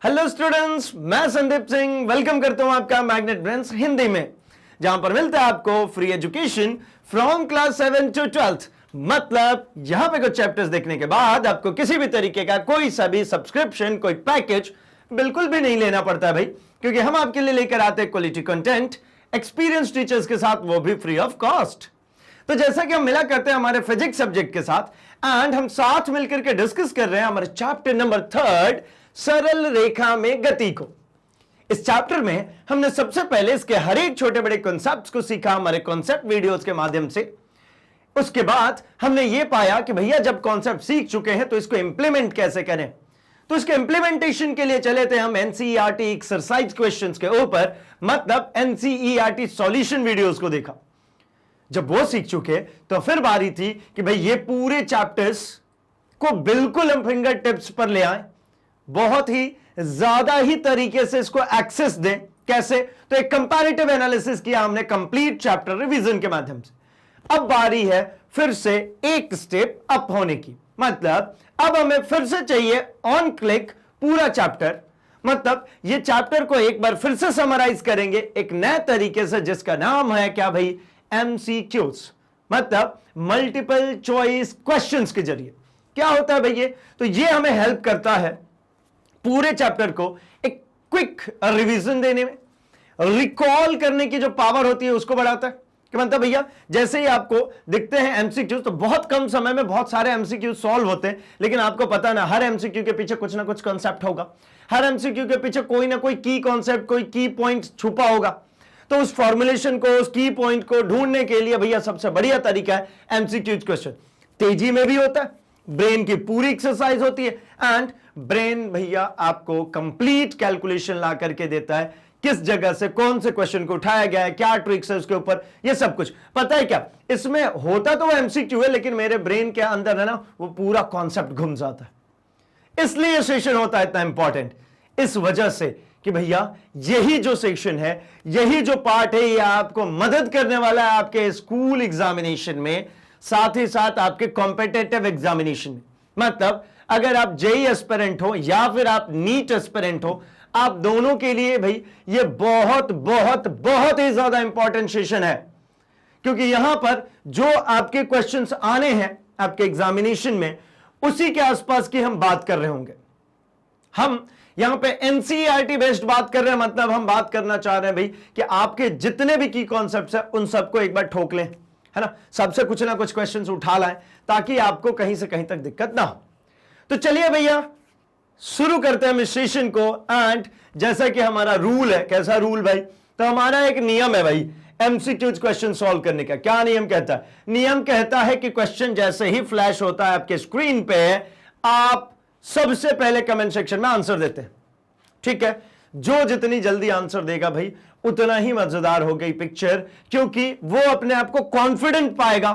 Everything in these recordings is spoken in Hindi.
हेलो स्टूडेंट्स, मैं संदीप सिंह वेलकम करता हूं आपका मैग्नेट ब्रेन्स हिंदी में, जहां पर मिलता है आपको free education from class 7 to 12th। मतलब यहां पे कुछ चैप्टर्स देखने के बाद आपको किसी भी तरीके का कोई सा भी सब्सक्रिप्शन, कोई पैकेज बिल्कुल भी नहीं लेना पड़ता है भाई, क्योंकि हम आपके लिए लेकर आते हैं क्वालिटी कंटेंट एक्सपीरियंस टीचर्स के साथ, वो भी फ्री ऑफ कॉस्ट। तो जैसा कि हम मिला करते हैं हमारे फिजिक्स सब्जेक्ट के साथ, एंड हम साथ मिलकर के डिस्कस कर रहे हैं हमारे चैप्टर नंबर 3 सरल रेखा में गति को। इस चैप्टर में हमने सबसे पहले इसके हर एक छोटे बड़े कॉन्सेप्ट्स को सीखा हमारे कॉन्सेप्ट वीडियोस के माध्यम से। उसके बाद हमने ये पाया कि भैया जब कॉन्सेप्ट सीख चुके हैं तो इसको इंप्लीमेंट कैसे करें। तो इसके इंप्लीमेंटेशन के लिए चले थे हम एनसीईआरटी एक्सरसाइज क्वेश्चंस के ऊपर, मतलब एनसीईआरटी सॉल्यूशन वीडियोस को देखा। जब वो सीख चुके तो फिर बारी थी कि भाई ये पूरे चैप्टर्स को बिल्कुल हम फिंगर टिप्स पर ले आए, बहुत ही ज्यादा ही तरीके से इसको एक्सेस दें। कैसे? तो एक कंपैरेटिव एनालिसिस किया हमने कंप्लीट चैप्टर रिवीजन के माध्यम से। अब बारी है फिर से एक स्टेप अप होने की, मतलब अब हमें फिर से चाहिए ऑन क्लिक पूरा चैप्टर। मतलब ये चैप्टर को एक बार फिर से समराइज करेंगे एक नए तरीके से, जिसका नाम है क्या भाई? MCQs, मतलब मल्टीपल चॉइस क्वेश्चंस के जरिए। क्या होता है भैया? तो ये हमें हेल्प करता है पूरे चैप्टर को एक क्विक रिवीजन देने में, रिकॉल करने की जो पावर होती है उसको बढ़ाता है। कि मतलब भैया जैसे ही आपको दिखते हैं एमसीक्यू, तो बहुत कम समय में बहुत सारे एमसीक्यू सॉल्व होते हैं, लेकिन आपको पता ना हर एमसीक्यू के पीछे कुछ ना कुछ कॉन्सेप्ट होगा, हर एमसीक्यू के पीछे कोई ना कोई की कॉन्सेप्ट, कोई की पॉइंट छुपा होगा। तो उस फॉर्मुलेशन को, उस की पॉइंट को ढूंढने के लिए भैया सबसे बढ़िया तरीका है एमसीक्यू क्वेश्चन। तेजी में भी होता है, ब्रेन की पूरी एक्सरसाइज होती है, एंड ब्रेन भैया आपको कंप्लीट कैलकुलेशन ला करके देता है, किस जगह से कौन से क्वेश्चन को उठाया गया है, क्या ट्रिक्स है उसके ऊपर, ये सब कुछ पता है। क्या इसमें होता तो वो एमसीक्यू है, लेकिन मेरे ब्रेन के अंदर है ना वो पूरा कॉन्सेप्ट घूम जाता है। इसलिए सेशन होता है इतना इंपॉर्टेंट, इस वजह से कि भैया यही जो सेक्शन है, यही जो पार्ट है, ये आपको मदद करने वाला है आपके स्कूल एग्जामिनेशन में, साथ ही साथ आपके कॉम्पिटिटिव एग्जामिनेशन में। मतलब अगर आप जेईई एस्पिरेंट हो या फिर आप नीट एस्पिरेंट हो, आप दोनों के लिए भाई ये बहुत बहुत बहुत ही ज्यादा इंपॉर्टेंट सेशन है, क्योंकि यहां पर जो आपके क्वेश्चंस आने हैं आपके एग्जामिनेशन में, उसी के आसपास की हम बात कर रहे होंगे। हम यहां पे एनसीईआरटी बेस्ड बात कर रहे हैं, मतलब हम बात करना चाह रहे हैं भाई कि आपके जितने भी की कॉन्सेप्ट्स हैं उन सबको एक बार ठोक लें, है ना, सबसे कुछ ना कुछ क्वेश्चंस उठा लाएं, ताकि आपको कहीं से कहीं तक दिक्कत ना हो। तो चलिए भैया शुरू करते हैं सेशन को। एंड जैसा कि हमारा रूल है, कैसा रूल भाई? तो हमारा एक नियम है भाई एमसीक्यू क्वेश्चन सॉल्व करने का। क्या नियम कहता है? नियम कहता है कि क्वेश्चन जैसे ही फ्लैश होता है आपके स्क्रीन पे, आप सबसे पहले कमेंट सेक्शन में आंसर देते हैं। ठीक है, जो जितनी जल्दी आंसर देगा भाई उतना ही मजेदार हो गई पिक्चर, क्योंकि वो अपने आप को कॉन्फिडेंट पाएगा,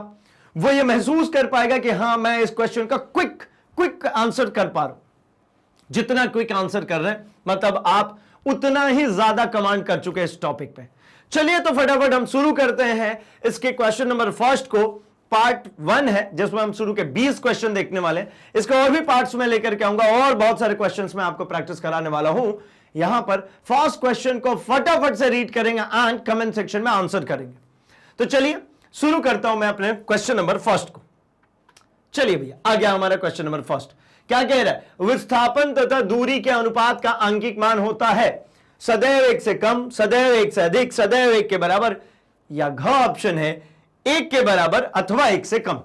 वो ये महसूस कर पाएगा कि हां मैं इस क्वेश्चन का क्विक आंसर कर पा रहा हूं। जितना क्विक आंसर कर रहे हैं मतलब आप उतना ही ज्यादा कमांड कर चुके हैं इस टॉपिक पे। चलिए तो फटाफट हम शुरू करते हैं इसके क्वेश्चन नंबर फर्स्ट को। पार्ट 1 है जिसमें हम शुरू के 20 क्वेश्चन देखने वाले हैं। इसके और भी पार्ट्स में लेकर के आऊंगा और बहुत सारे क्वेश्चंस में आपको प्रैक्टिस कराने वाला हूं। यहां पर फर्स्ट क्वेश्चन को फटाफट से रीड करेंगे एंड कमेंट सेक्शन में आंसर करेंगे। तो चलिए शुरू करता हूं मैं अपने क्वेश्चन नंबर फर्स्ट को। चलिए भैया आ गया हमारा क्वेश्चन नंबर फर्स्ट। क्या कह रहा है? विस्थापन तथा दूरी के अनुपात का आंकिक मान होता है सदैव 1 से कम, सदैव 1 से अधिक, सदैव 1 के बराबर, या घ ऑप्शन है 1 के बराबर अथवा 1 से कम।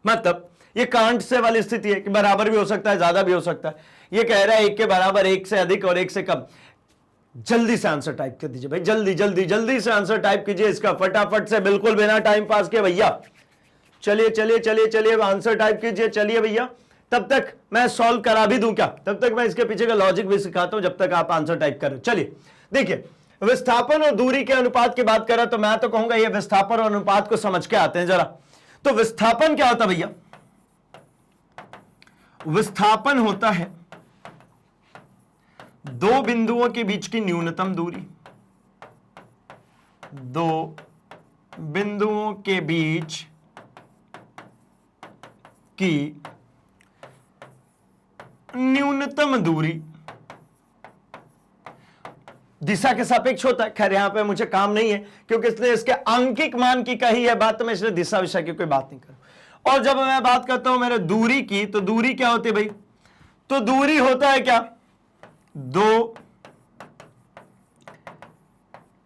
मतलब ये कांट से वाली स्थिति है कि बराबर भी हो सकता है, ज्यादा भी हो सकता है। ये कह रहा है 1 के बराबर, 1 से अधिक और 1 से कम। जल्दी से आंसर टाइप कर दीजिए भाई, जल्दी जल्दी जल्दी से आंसर टाइप कीजिए इसका फटाफट से, बिल्कुल बिना टाइम पास के भैया। चलिए चलिए चलिए चलिए आंसर टाइप कीजिए। चलिए भैया तब तक मैं सॉल्व करा भी दूं क्या? तब तक मैं इसके पीछे का लॉजिक भी सिखाता हूं जब तक आप आंसर टाइप करें। चलिए देखिए, विस्थापन और दूरी के अनुपात की बात करा तो मैं तो कहूंगा ये विस्थापन और अनुपात को समझ के आते हैं जरा। तो विस्थापन क्या होता है भैया? विस्थापन होता है दो बिंदुओं के बीच की न्यूनतम दूरी, दो बिंदुओं के बीच की न्यूनतम दूरी दिशा के सापेक्ष होता है। खैर यहां पे मुझे काम नहीं है क्योंकि इसने इसके आंकिक मान की कही है बात, तो मैं इसलिए दिशा विषय की कोई बात नहीं करूं। और जब मैं बात करता हूं मेरे दूरी की, तो दूरी क्या होती है भाई? तो दूरी होता है क्या? दो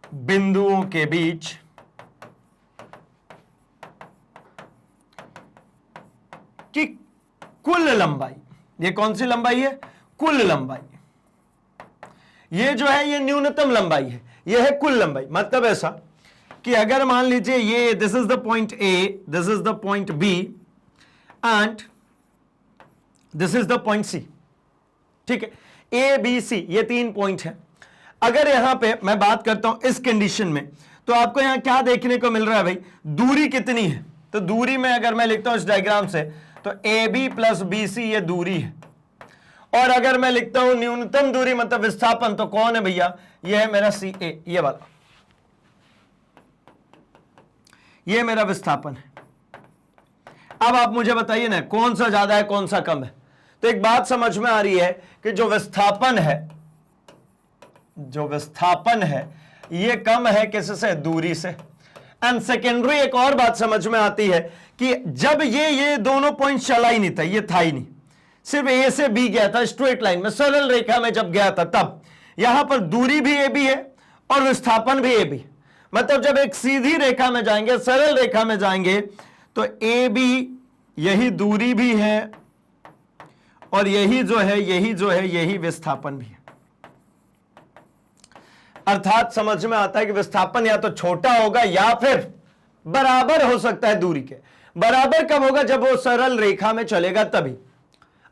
बिंदुओं के बीच की कुल लंबाई। ये कौन सी लंबाई है? कुल लंबाई। ये जो है ये न्यूनतम लंबाई है, ये है कुल लंबाई। मतलब ऐसा कि अगर मान लीजिए ये this is the point A, this is the point B and this is the point C, ठीक है, ए बी सी, ये 3 पॉइंट है। अगर यहां पे मैं बात करता हूं इस कंडीशन में, तो आपको यहां क्या देखने को मिल रहा है भाई? दूरी कितनी है? तो दूरी में अगर मैं लिखता हूं इस डायग्राम से, तो A B plus B C ये दूरी है। और अगर मैं लिखता हूं न्यूनतम दूरी मतलब विस्थापन, तो कौन है भैया? ये है मेरा सी ए, ये वाला, ये मेरा विस्थापन है। अब आप मुझे बताइए ना कौन सा ज्यादा है कौन सा कम है? तो एक बात समझ में आ रही है कि जो विस्थापन है ये कम है किससे? दूरी से। एंड सेकेंडरी एक और बात समझ में आती है कि जब ये दोनों पॉइंट चला ही नहीं था, ये था ही नहीं, सिर्फ ए से बी गया था स्ट्रेट लाइन में, सरल रेखा में जब गया था, तब यहां पर दूरी भी ए बी है और विस्थापन भी ए बी। मतलब जब एक सीधी रेखा में जाएंगे, सरल रेखा में जाएंगे, तो ए बी यही दूरी भी है और यही यही विस्थापन भी है। अर्थात समझ में आता है कि विस्थापन या तो छोटा होगा या फिर बराबर हो सकता है दूरी के। बराबर कब होगा? जब वो सरल रेखा में चलेगा तभी,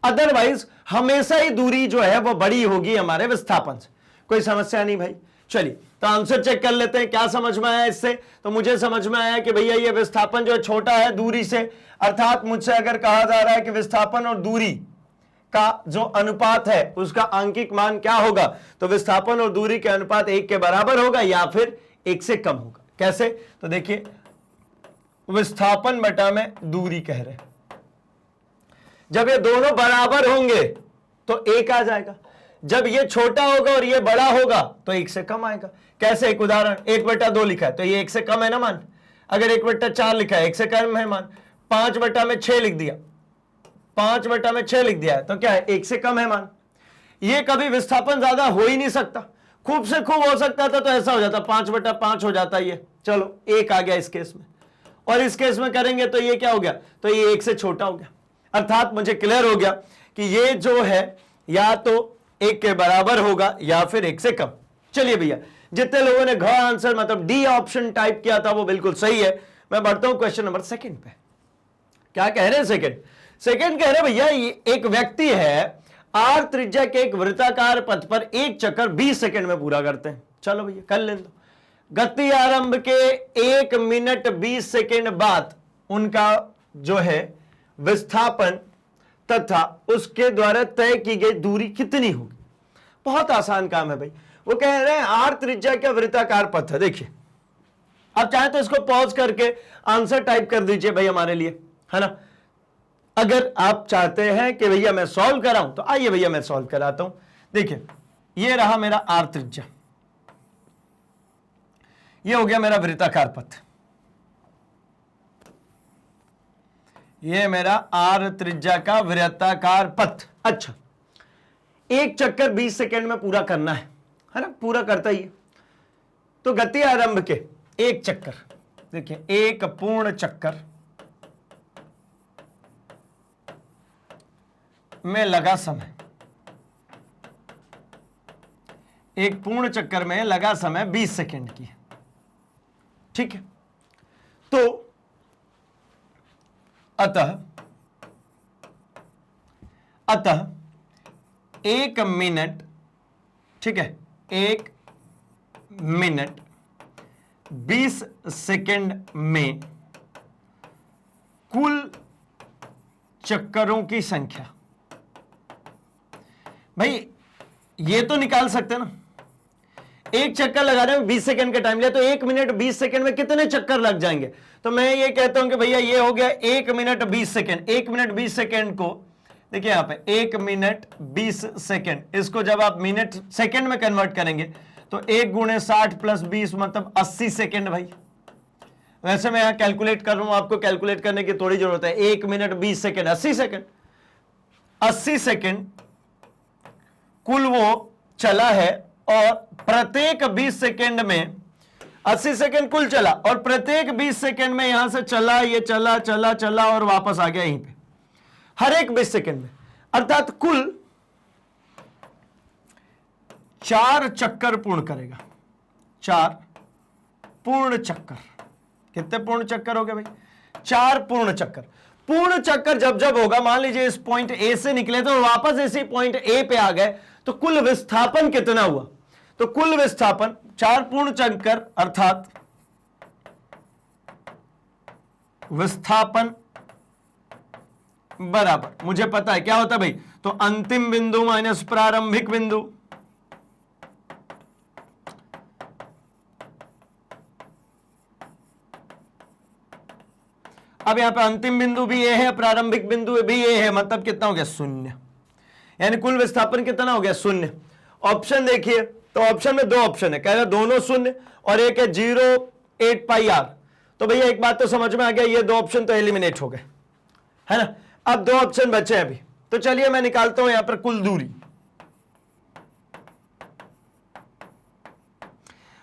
अदरवाइज हमेशा ही दूरी जो है वो बड़ी होगी हमारे विस्थापन से। कोई समस्या नहीं भाई। चलिए तो आंसर चेक कर लेते हैं, क्या समझ में आया इससे? तो मुझे समझ में आया कि भैया ये विस्थापन जो है छोटा है दूरी से, अर्थात मुझसे अगर कहा जा रहा है कि विस्थापन और दूरी का जो अनुपात है उसका आंकिक मान क्या होगा, तो विस्थापन और दूरी के अनुपात 1 के बराबर होगा या फिर 1 से कम होगा। कैसे? तो देखिए विस्थापन बटा में दूरी कह रहे हैं, जब ये दोनों बराबर होंगे तो 1 आ जाएगा, जब ये छोटा होगा और ये बड़ा होगा तो 1 से कम आएगा। कैसे? एक उदाहरण, 1/2 लिखा है तो ये 1 से कम है ना मान। अगर 1/4 लिखा है 1 से कम है मान। 5/6 लिख दिया, 5/6 लिख दिया है तो क्या है? 1 से कम है मान। ये कभी विस्थापन ज्यादा हो ही नहीं सकता, खूब से खूब हो सकता था तो ऐसा हो जाता 5/5 हो जाता ये। चलो 1 आ गया इस केस में, और इस केस में करेंगे तो ये क्या हो गया? तो ये 1 से छोटा हो गया। अर्थात मुझे क्लियर हो गया कि ये जो है या तो 1 के बराबर होगा या फिर 1 से कम। चलिए भैया, जितने लोगों ने घ आंसर मतलब डी ऑप्शन टाइप किया था वो बिल्कुल सही है। मैं बढ़ता हूं क्वेश्चन नंबर 2 पे। क्या कह रहे हैं? सेकंड कह रहे हैं भैया, ये एक व्यक्ति है, आर त्रिज्या के एक वृत्ताकार पथ पर एक चक्कर 20 सेकंड में पूरा करते हैं। चलो भैया कर लें। तो गति आरंभ के 1 मिनट 20 सेकंड बाद उनका जो है विस्थापन तथा उसके द्वारा तय की गई दूरी कितनी होगी? बहुत आसान काम है भाई। वो कह रहे हैं आर त्रिज्या का वृत्ताकार पथ है। देखिए आप चाहे तो इसको पॉज करके आंसर टाइप कर दीजिए भाई हमारे लिए, है ना। अगर आप चाहते हैं कि भैया मैं सॉल्व कराऊं तो आइए भैया मैं सॉल्व कराता हूं। देखिए ये रहा मेरा आर त्रिज्या, ये हो गया मेरा वृत्ताकार पथ, ये मेरा आर त्रिज्या का वृत्ताकार पथ। अच्छा, एक चक्कर 20 सेकंड में पूरा करना है ना, पूरा करता ही है। तो गति आरंभ के एक चक्कर, देखिए एक पूर्ण चक्कर में लगा समय, एक पूर्ण चक्कर में लगा समय 20 सेकंड की, ठीक है। तो अतः 1 मिनट, ठीक है, 1 मिनट 20 सेकंड में कुल चक्करों की संख्या, भाई ये तो निकाल सकते ना, एक चक्कर लगाने में 20 सेकंड का टाइम लिया तो 1 मिनट 20 सेकंड में कितने चक्कर लग जाएंगे। तो मैं ये कहता हूं कि भैया ये हो गया 1 मिनट 20 सेकंड। 1 मिनट 20 सेकंड को देखिए यहां पे 1 मिनट 20 सेकंड, इसको जब आप मिनट सेकंड में कन्वर्ट करेंगे तो 1 गुणे 60 प्लस 20 मतलब 80 सेकेंड भाई। वैसे मैं यहां कैलकुलेट कर रहा हूं, आपको कैलकुलेट करने की थोड़ी जरूरत है। 1 मिनट 20 सेकेंड 80 सेकेंड, 80 सेकेंड कुल वो चला है, और प्रत्येक 20 सेकेंड में 80 सेकेंड कुल चला, और प्रत्येक 20 सेकेंड में यहां से चला, ये चला चला चला और वापस आ गया यहीं पे, हर एक 20 सेकेंड में। अर्थात कुल 4 चक्कर पूर्ण करेगा। 4 पूर्ण चक्कर। कितने पूर्ण चक्कर हो गए भाई? 4 पूर्ण चक्कर। पूर्ण चक्कर जब जब होगा, मान लीजिए इस पॉइंट ए से निकले तो वापस इसी पॉइंट ए पे आ गए, तो कुल विस्थापन कितना हुआ? तो कुल विस्थापन 4 पूर्ण चक्कर अर्थात विस्थापन बराबर, मुझे पता है क्या होता है भाई, तो अंतिम बिंदु माइनस प्रारंभिक बिंदु, अब यहां पे अंतिम बिंदु भी ये है, प्रारंभिक बिंदु भी ये है, मतलब कितना हो गया? 0। यानी कुल विस्थापन कितना हो गया? 0। ऑप्शन देखिए, तो ऑप्शन में 2 ऑप्शन है, कह रहा दोनों 0 और एक है 0.8 पाई आर। तो भैया एक बात तो समझ में आ गया, ये 2 ऑप्शन तो एलिमिनेट हो गए, है ना। अब 2 ऑप्शन बचे हैं अभी, तो चलिए मैं निकालता हूं यहां पर कुल दूरी।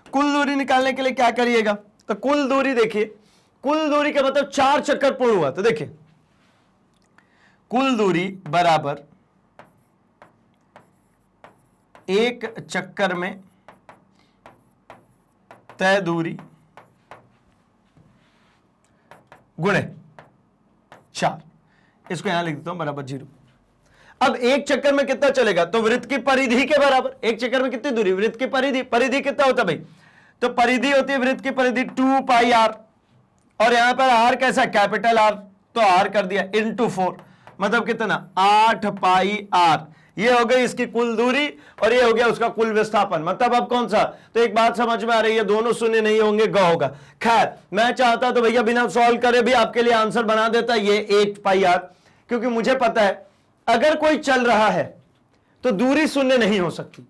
कुल दूरी निकालने के लिए क्या करिएगा, तो कुल दूरी देखिए, कुल दूरी का मतलब 4 चक्कर पूर्ण हुआ, तो देखिए कुल दूरी बराबर 1 चक्कर में तय दूरी गुणे 4, इसको यहां लिख देता हूं बराबर 0। अब 1 चक्कर में कितना चलेगा, तो वृत्त की परिधि के बराबर। 1 चक्कर में कितनी दूरी? वृत्त की परिधि, परिधि कितना होता है भाई, तो परिधि होती है वृत्त की परिधि 2 पाई आर, और यहां पर आर कैसा? कैपिटल आर, तो आर कर दिया इंटू 4, मतलब कितना? 8 पाई आर। ये हो गई इसकी कुल दूरी, और ये हो गया उसका कुल विस्थापन। मतलब अब कौन सा? तो एक बात समझ में आ रही है, दोनों शून्य नहीं होंगे, ग होगा। खैर मैं चाहता तो भैया बिना सॉल्व करे भी आपके लिए आंसर बना देता, ये 8 पाई आर, क्योंकि मुझे पता है अगर कोई चल रहा है तो दूरी शून्य नहीं हो सकती।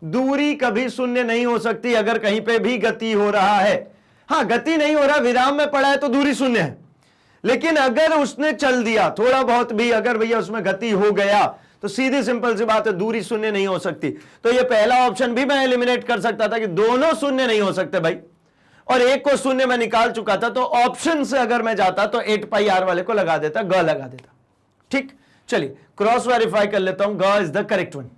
दूरी कभी शून्य नहीं हो सकती अगर कहीं पे भी गति हो रहा है। हाँ, गति नहीं हो रहा, विराम में पड़ा है, तो दूरी शून्य है। लेकिन अगर उसने चल दिया थोड़ा बहुत भी, अगर भैया उसमें गति हो गया, तो सीधी सिंपल सी बात है, दूरी शून्य नहीं हो सकती। तो ये पहला ऑप्शन भी मैं एलिमिनेट कर सकता था कि दोनों शून्य नहीं हो सकते भाई, और एक को शून्य मैं निकाल चुका था, तो ऑप्शन से अगर मैं जाता तो 8 पाई आर वाले को लगा देता, ग लगा देता। ठीक, चलिए क्रॉस वेरीफाई कर लेता हूं, ग इज द करेक्ट वन।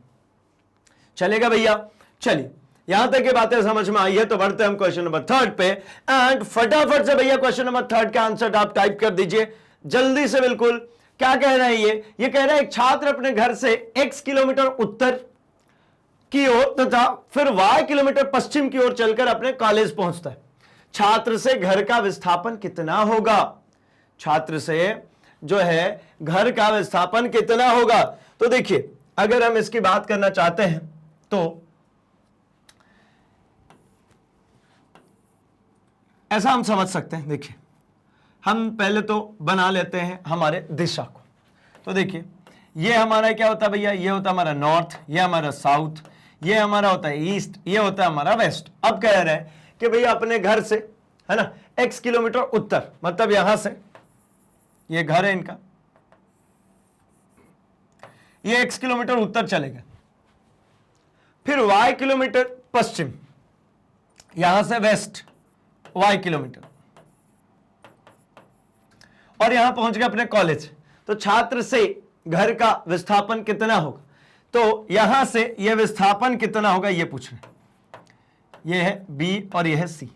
चलेगा भैया? चलिए यहां तक की बातें समझ में आई है, तो बढ़ते हम क्वेश्चन नंबर 3 पे, एंड फटाफट से भैया क्वेश्चन नंबर 3 का आंसर आप टाइप कर दीजिए जल्दी से। बिल्कुल क्या कह रहा है ये कह रहा है एक छात्र अपने घर से x किलोमीटर उत्तर की ओर तथा फिर y किलोमीटर पश्चिम की ओर चलकर अपने कॉलेज पहुंचता है। छात्र से घर का विस्थापन कितना होगा? छात्र से जो है घर का विस्थापन कितना होगा? तो देखिए अगर हम इसकी बात करना चाहते हैं तो ऐसा हम समझ सकते हैं। देखिए हम पहले तो बना लेते हैं हमारे दिशा को। तो देखिए ये हमारा क्या होता है भैया, ये होता है हमारा नॉर्थ, ये हमारा साउथ, ये हमारा होता है ईस्ट, ये होता है हमारा वेस्ट। अब कह रहे हैं कि भैया अपने घर से, है ना, x किलोमीटर उत्तर, मतलब यहां से ये घर है इनका, ये x किलोमीटर उत्तर चलेगा, फिर y किलोमीटर पश्चिम, यहां से वेस्ट y किलोमीटर, और यहां पहुंच गए अपने कॉलेज। तो छात्र से घर का विस्थापन कितना होगा? तो यहां से यह विस्थापन कितना होगा ये पूछ रहे हैं। ये है B और ये है C।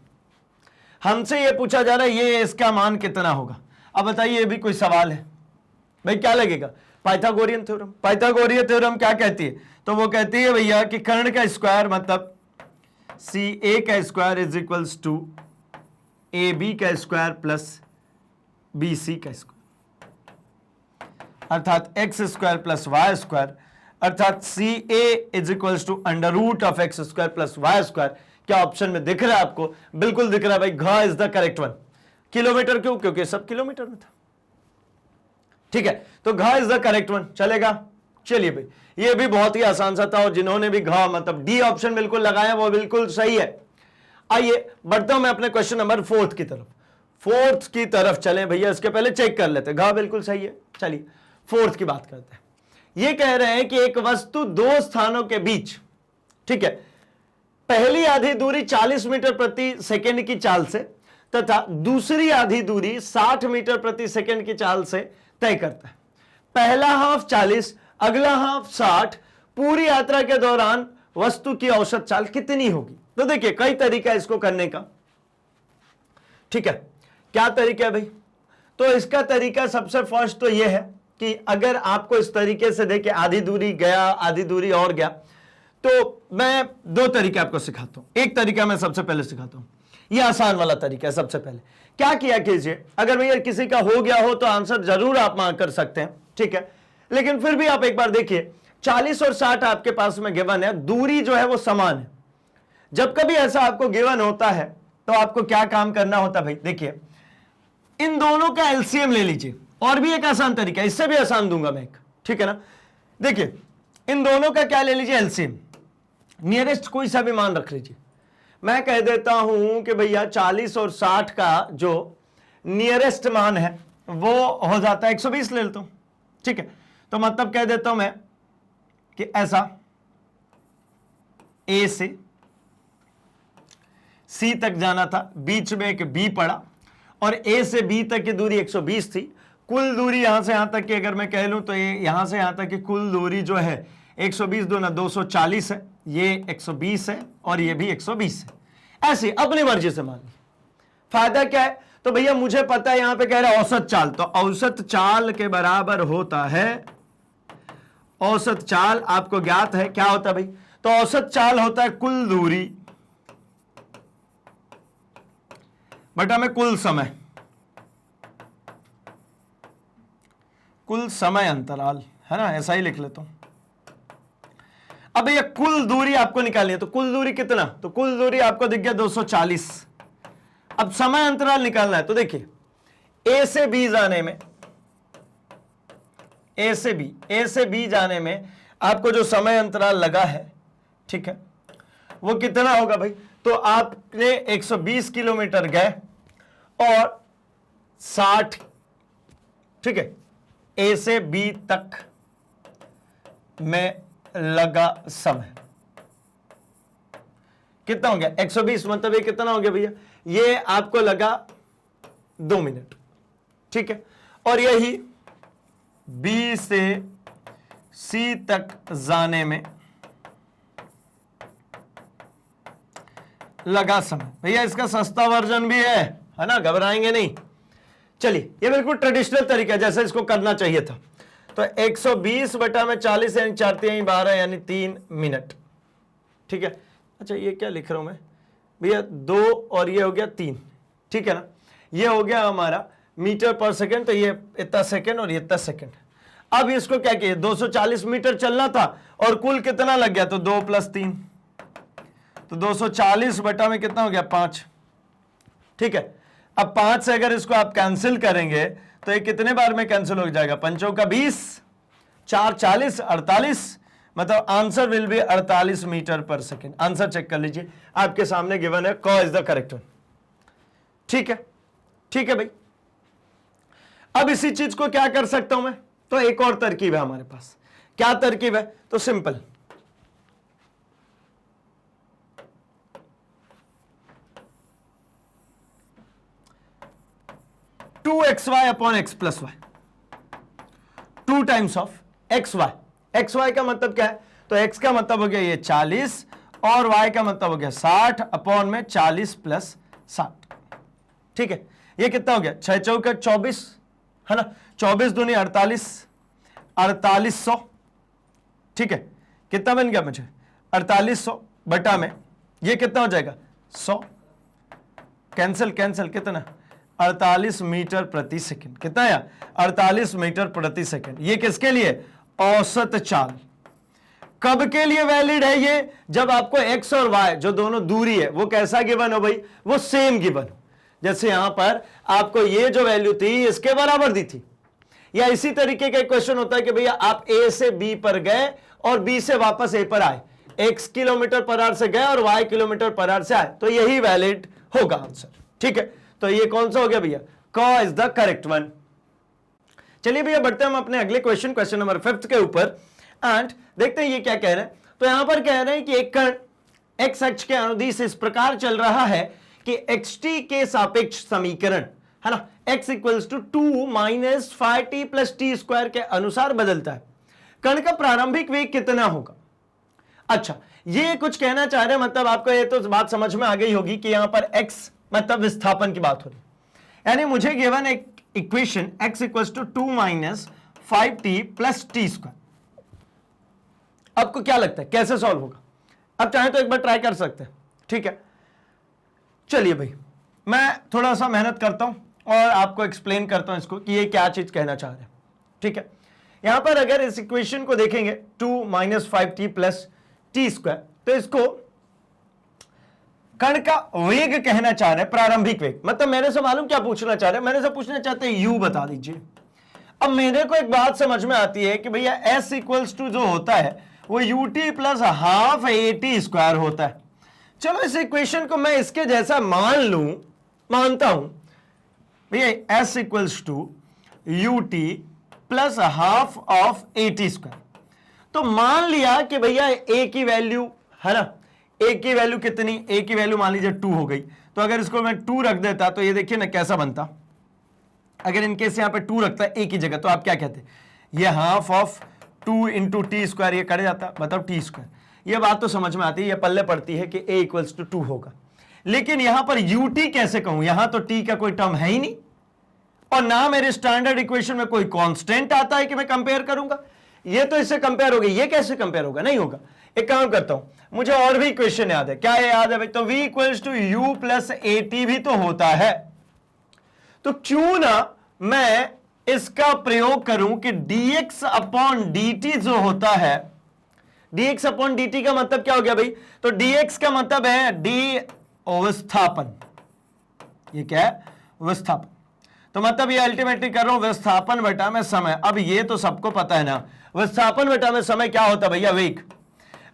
हमसे ये पूछा जा रहा है ये इसका मान कितना होगा। अब बताइए, ये भी कोई सवाल है भाई? क्या लगेगा? Pythagorean theorem. पाइथागोरियन थ्योरम क्या कहती है? तो वो कहती है भैया कि कर्ण का स्क्वायर मतलब CA का square is equals to AB का स्क्वायर प्लस BC का स्क्वायर, अर्थात x square plus y square, अर्थात CA is equals to under root of x square plus y square. क्या ऑप्शन में दिख रहा है आपको? बिल्कुल दिख रहा है भाई, घ is the correct one. Kilometre क्यों? क्योंकि सब किलोमीटर में था। ठीक है, तो घ इज द करेक्ट वन। चलेगा? चलिए भाई, ये भी बहुत ही आसान सा था, और जिन्होंने भी घ मतलब डी ऑप्शन बिल्कुल लगाया वो बिल्कुल सही है। आइए बढ़ता हूं मैं अपने क्वेश्चन नंबर 4 की तरफ। 4 की तरफ चले भैया, इसके पहले चेक कर लेते, घ बिल्कुल सही है। चलिए 4 की बात करते हैं। ये कह रहे हैं कि एक वस्तु दो स्थानों के बीच, ठीक है, पहली आधी दूरी 40 मीटर प्रति सेकंड की चाल से तथा दूसरी आधी दूरी 60 मीटर प्रति सेकंड की चाल से तय करता है। पहला हाफ 40, अगला हाफ 60। पूरी यात्रा के दौरान वस्तु की औसत चाल कितनी होगी? तो देखिए कई तरीका है इसको करने का, ठीक है। क्या तरीका है भाई? तो इसका तरीका सबसे फर्स्ट तो यह है कि अगर आपको इस तरीके से देखे, आधी दूरी गया, आधी दूरी और गया, तो मैं दो तरीके आपको सिखाता हूं। एक तरीका मैं सबसे पहले सिखाता हूं, यह आसान वाला तरीका है। सबसे पहले क्या किया कीजिए, अगर भैया किसी का हो गया हो तो आंसर जरूर आप मार्क कर सकते हैं, ठीक है, लेकिन फिर भी आप एक बार देखिए 40 और 60 आपके पास में गिवन है, दूरी जो है वो समान है। जब कभी ऐसा आपको गिवन होता है तो आपको क्या काम करना होता है भाई? देखिए इन दोनों का एलसीएम ले लीजिए, और भी एक आसान तरीका है, इससे भी आसान दूंगा मैं एक, ठीक है ना। देखिए इन दोनों का क्या ले लीजिए? एलसीएम, नियरेस्ट कोई सा भी मान रख लीजिए। मैं कह देता हूं कि भैया 40 और 60 का जो नियरेस्ट मान है वो हो जाता है 120 ले लेता हूं, ठीक है। तो मतलब कह देता हूं मैं कि ऐसा ए से सी तक जाना था, बीच में एक बी पड़ा, और ए से बी तक की दूरी 120 थी। कुल दूरी यहां से यहां तक की अगर मैं कह लूं तो ये यहां से यहां तक की कुल दूरी जो है 120 दूना 240 है, ये 120 है और ये भी 120 है। ऐसे अपनी मर्जी से मान ली। फायदा क्या है? तो भैया मुझे पता है, यहां पे कह रहा है औसत चाल, तो औसत चाल के बराबर होता है, औसत चाल आपको ज्ञात है क्या होता है भाई? तो औसत चाल होता है कुल दूरी बटा में कुल समय, कुल समय अंतराल, है ना, ऐसा ही लिख लेता हूं। अब भैया कुल दूरी आपको निकालनी है, तो कुल दूरी कितना? तो कुल दूरी आपको दिख गया 240। अब समय अंतराल निकालना है, तो देखिए ए से बी जाने में, ए से बी जाने में आपको जो समय अंतराल लगा है, ठीक है, वो कितना होगा भाई? तो आपने 120 किलोमीटर गए और 60, ठीक है, ए से बी तक में लगा समय कितना हो गया? 120। मतलब ये कितना हो गया भैया? ये आपको लगा 2 मिनट, ठीक है। और यही बी से सी तक जाने में लगा समय। भैया इसका सस्ता वर्जन भी है ना, घबराएंगे नहीं। चलिए ये बिल्कुल ट्रेडिशनल तरीका है जैसे इसको करना चाहिए था। तो 120 बटा में 40 यानी 4 3 12 यानी 3 मिनट, ठीक है। अच्छा ये क्या लिख रहा हूं मैं भैया? 2 और ये हो गया 3, ठीक है ना। ये हो गया हमारा मीटर पर सेकंड, तो ये इतना सेकंड और ये इतना सेकंड। अब इसको क्या किया? 240 मीटर चलना था और कुल कितना लग गया? तो 2 + 3, तो 240 बटा में कितना हो गया? 5, ठीक है। अब 5 से अगर इसको आप कैंसिल करेंगे तो ये कितने बार में कैंसिल हो जाएगा? 5 का 20, 4 40, 48, मतलब आंसर विल बी 48 मीटर पर सेकेंड। आंसर चेक कर लीजिए, आपके सामने गिवन है, क इज द करेक्ट वन, ठीक है, ठीक है भाई। अब इसी चीज को क्या कर सकता हूं मैं? तो एक और तरकीब है हमारे पास। क्या तरकीब है? तो simple, two x y upon x plus y, 2 times of x y. X y का मतलब क्या है? तो एक्स का मतलब हो गया ये 40 और वाई का मतलब हो गया 60 अपॉन में 40 + 60, ठीक है। ये कितना हो गया? 6 चौके 24, है ना, 24 दूनी 48, 4800, ठीक है। कितना बन गया मुझे? 4800 बटा में ये कितना हो जाएगा? 100, कैंसिल कैंसिल, कितना? 48 मीटर प्रति सेकंड। कितना है? 48 मीटर प्रति सेकंड। ये किसके लिए? औसत चाल। कब के लिए वैलिड है ये? जब आपको एक्स और वाई जो दोनों दूरी है वो कैसा गिवन हो भाई? वो सेम गिवन हो। जैसे यहां पर आपको ये जो वैल्यू थी इसके बराबर दी थी, या इसी तरीके का क्वेश्चन होता है कि भैया आप ए से बी पर गए और बी से वापस ए पर आए, x किलोमीटर पर आवर से गए और y किलोमीटर पर आवर से आए, तो यही वैलिड होगा आंसर। ठीक है, तो ये कौन सा हो गया भैया, क इज द करेक्ट वन। चलिए भैया बढ़ते हैं हम अपने अगले क्वेश्चन नंबर 5 के ऊपर एंड देखते हैं ये क्या कह रहे हैं। तो यहां पर कह रहे हैं कि एक कण x अक्ष के अनुदिश इस प्रकार चल रहा है कि xt के सापेक्ष समीकरण है ना x equals to 2 minus 5t plus t square के अनुसार बदलता है। कण का प्रारंभिक वेग कितना होगा। अच्छा, ये कुछ कहना चाह रहे हैं, मतलब आपको ये तो बात समझ में आ गई होगी कि यहां पर x मतलब विस्थापन की बात हो रही है, यानी मुझे गिवन एक equation x equals to 2 minus 5t plus t square. आपको क्या लगता है कैसे सॉल्व होगा? अब चाहे तो एक बार ट्राई कर सकते हैं। ठीक है, चलिए भाई मैं थोड़ा सा मेहनत करता हूं और आपको एक्सप्लेन करता हूं इसको कि ये क्या चीज कहना चाह रहे हैं। ठीक है, यहां पर अगर इस इक्वेशन को देखेंगे 2 minus 5t plus t square, तो इसको कण का वेग कहना चाह रहे हैं, प्रारंभिक वेग। मतलब मेरे से मालूम क्या पूछना चाह रहे हैं, मेरे से पूछना चाहते हैं u बता दीजिए। अब मेरे को एक बात समझ में आती है कि भैया s इक्वल्स टू जो होता है वो ut plus half at square होता है। चलो इस इक्वेशन को मैं इसके जैसा मानता हूं भैया s equals to ut plus half of at square. तो मान लिया कि भैया a की वैल्यू है ना, a की वैल्यू कितनी, a की वैल्यू मान लीजिए 2 हो गई, तो अगर इसको मैं 2 रख देता तो ये देखिए ना कैसा बनता। अगर इनकेस यहां पे 2 रखता है a की जगह, तो आप क्या कहते हैं, ये half of 2 into T square, ये कट जाता मतलब टी स्क्वायर। ये बात तो समझ में आती है, ये पल्ले पड़ती है कि a इक्वल्स टू 2 होगा। लेकिन यहां पर ut कैसे कहूं, यहां तो t का कोई टर्म है ही नहीं और ना मेरे स्टैंडर्ड इक्वेशन में कोई कांस्टेंट आता है कि मैं कंपेयर करूंगा। ये तो इससे कंपेयर होगा, ये कैसे कंपेयर होगा, नहीं होगा। एक काम करता हूं, मुझे और भी इक्वेशन याद है। क्या याद है भाई, तो v equals to u plus at भी तो होता है। तो क्यों ना मैं इसका प्रयोग करूं कि dx अपॉन dt जो होता है, dx अपॉन dt का मतलब क्या हो गया भाई, तो dx का मतलब है d विस्थापन। ये क्या है, विस्थापन। तो मतलब ये अल्टीमेटली कर रहा हूं विस्थापन बटा में समय। अब ये तो सबको पता है ना, विस्थापन बटा में समय क्या होता है भैया, वेग।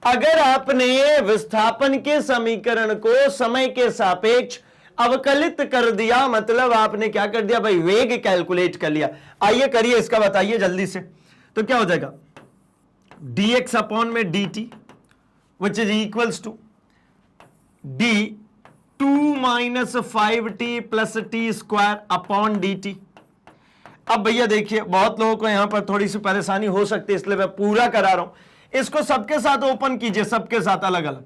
अगर आपने विस्थापन के समीकरण को समय के सापेक्ष अवकलित कर दिया, मतलब आपने क्या कर दिया भाई, वेग कैलकुलेट कर लिया। आइए करिए इसका, बताइए जल्दी से। तो क्या हो जाएगा, dx अपॉन में dt which is equals to d 2 minus 5t plus t square upon dt। अब भैया देखिए बहुत लोगों को यहां पर थोड़ी सी परेशानी हो सकती है, इसलिए मैं पूरा करा रहा हूं। इसको सबके साथ ओपन कीजिए, सबके साथ अलग अलग।